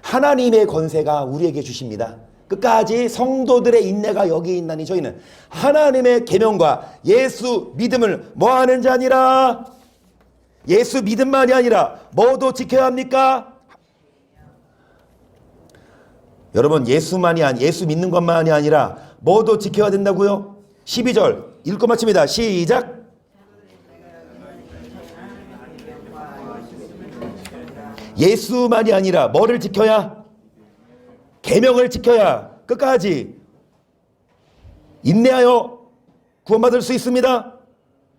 하나님의 권세가 우리에게 주십니다. 끝까지 성도들의 인내가 여기 있나니 저희는 하나님의 계명과 예수 믿음을 뭐하는 자니라? 예수 믿음만이 아니라 뭐도 지켜야 합니까? 여러분 예수 믿는 것만이 아니라 뭐도 지켜야 된다고요? 12절 읽고 마칩니다. 시작. 예수만이 아니라 뭐를 지켜야? 계명을 지켜야 끝까지 인내하여 구원받을 수 있습니다.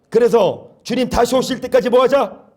그래서 주님 다시 오실 때까지 뭐하자?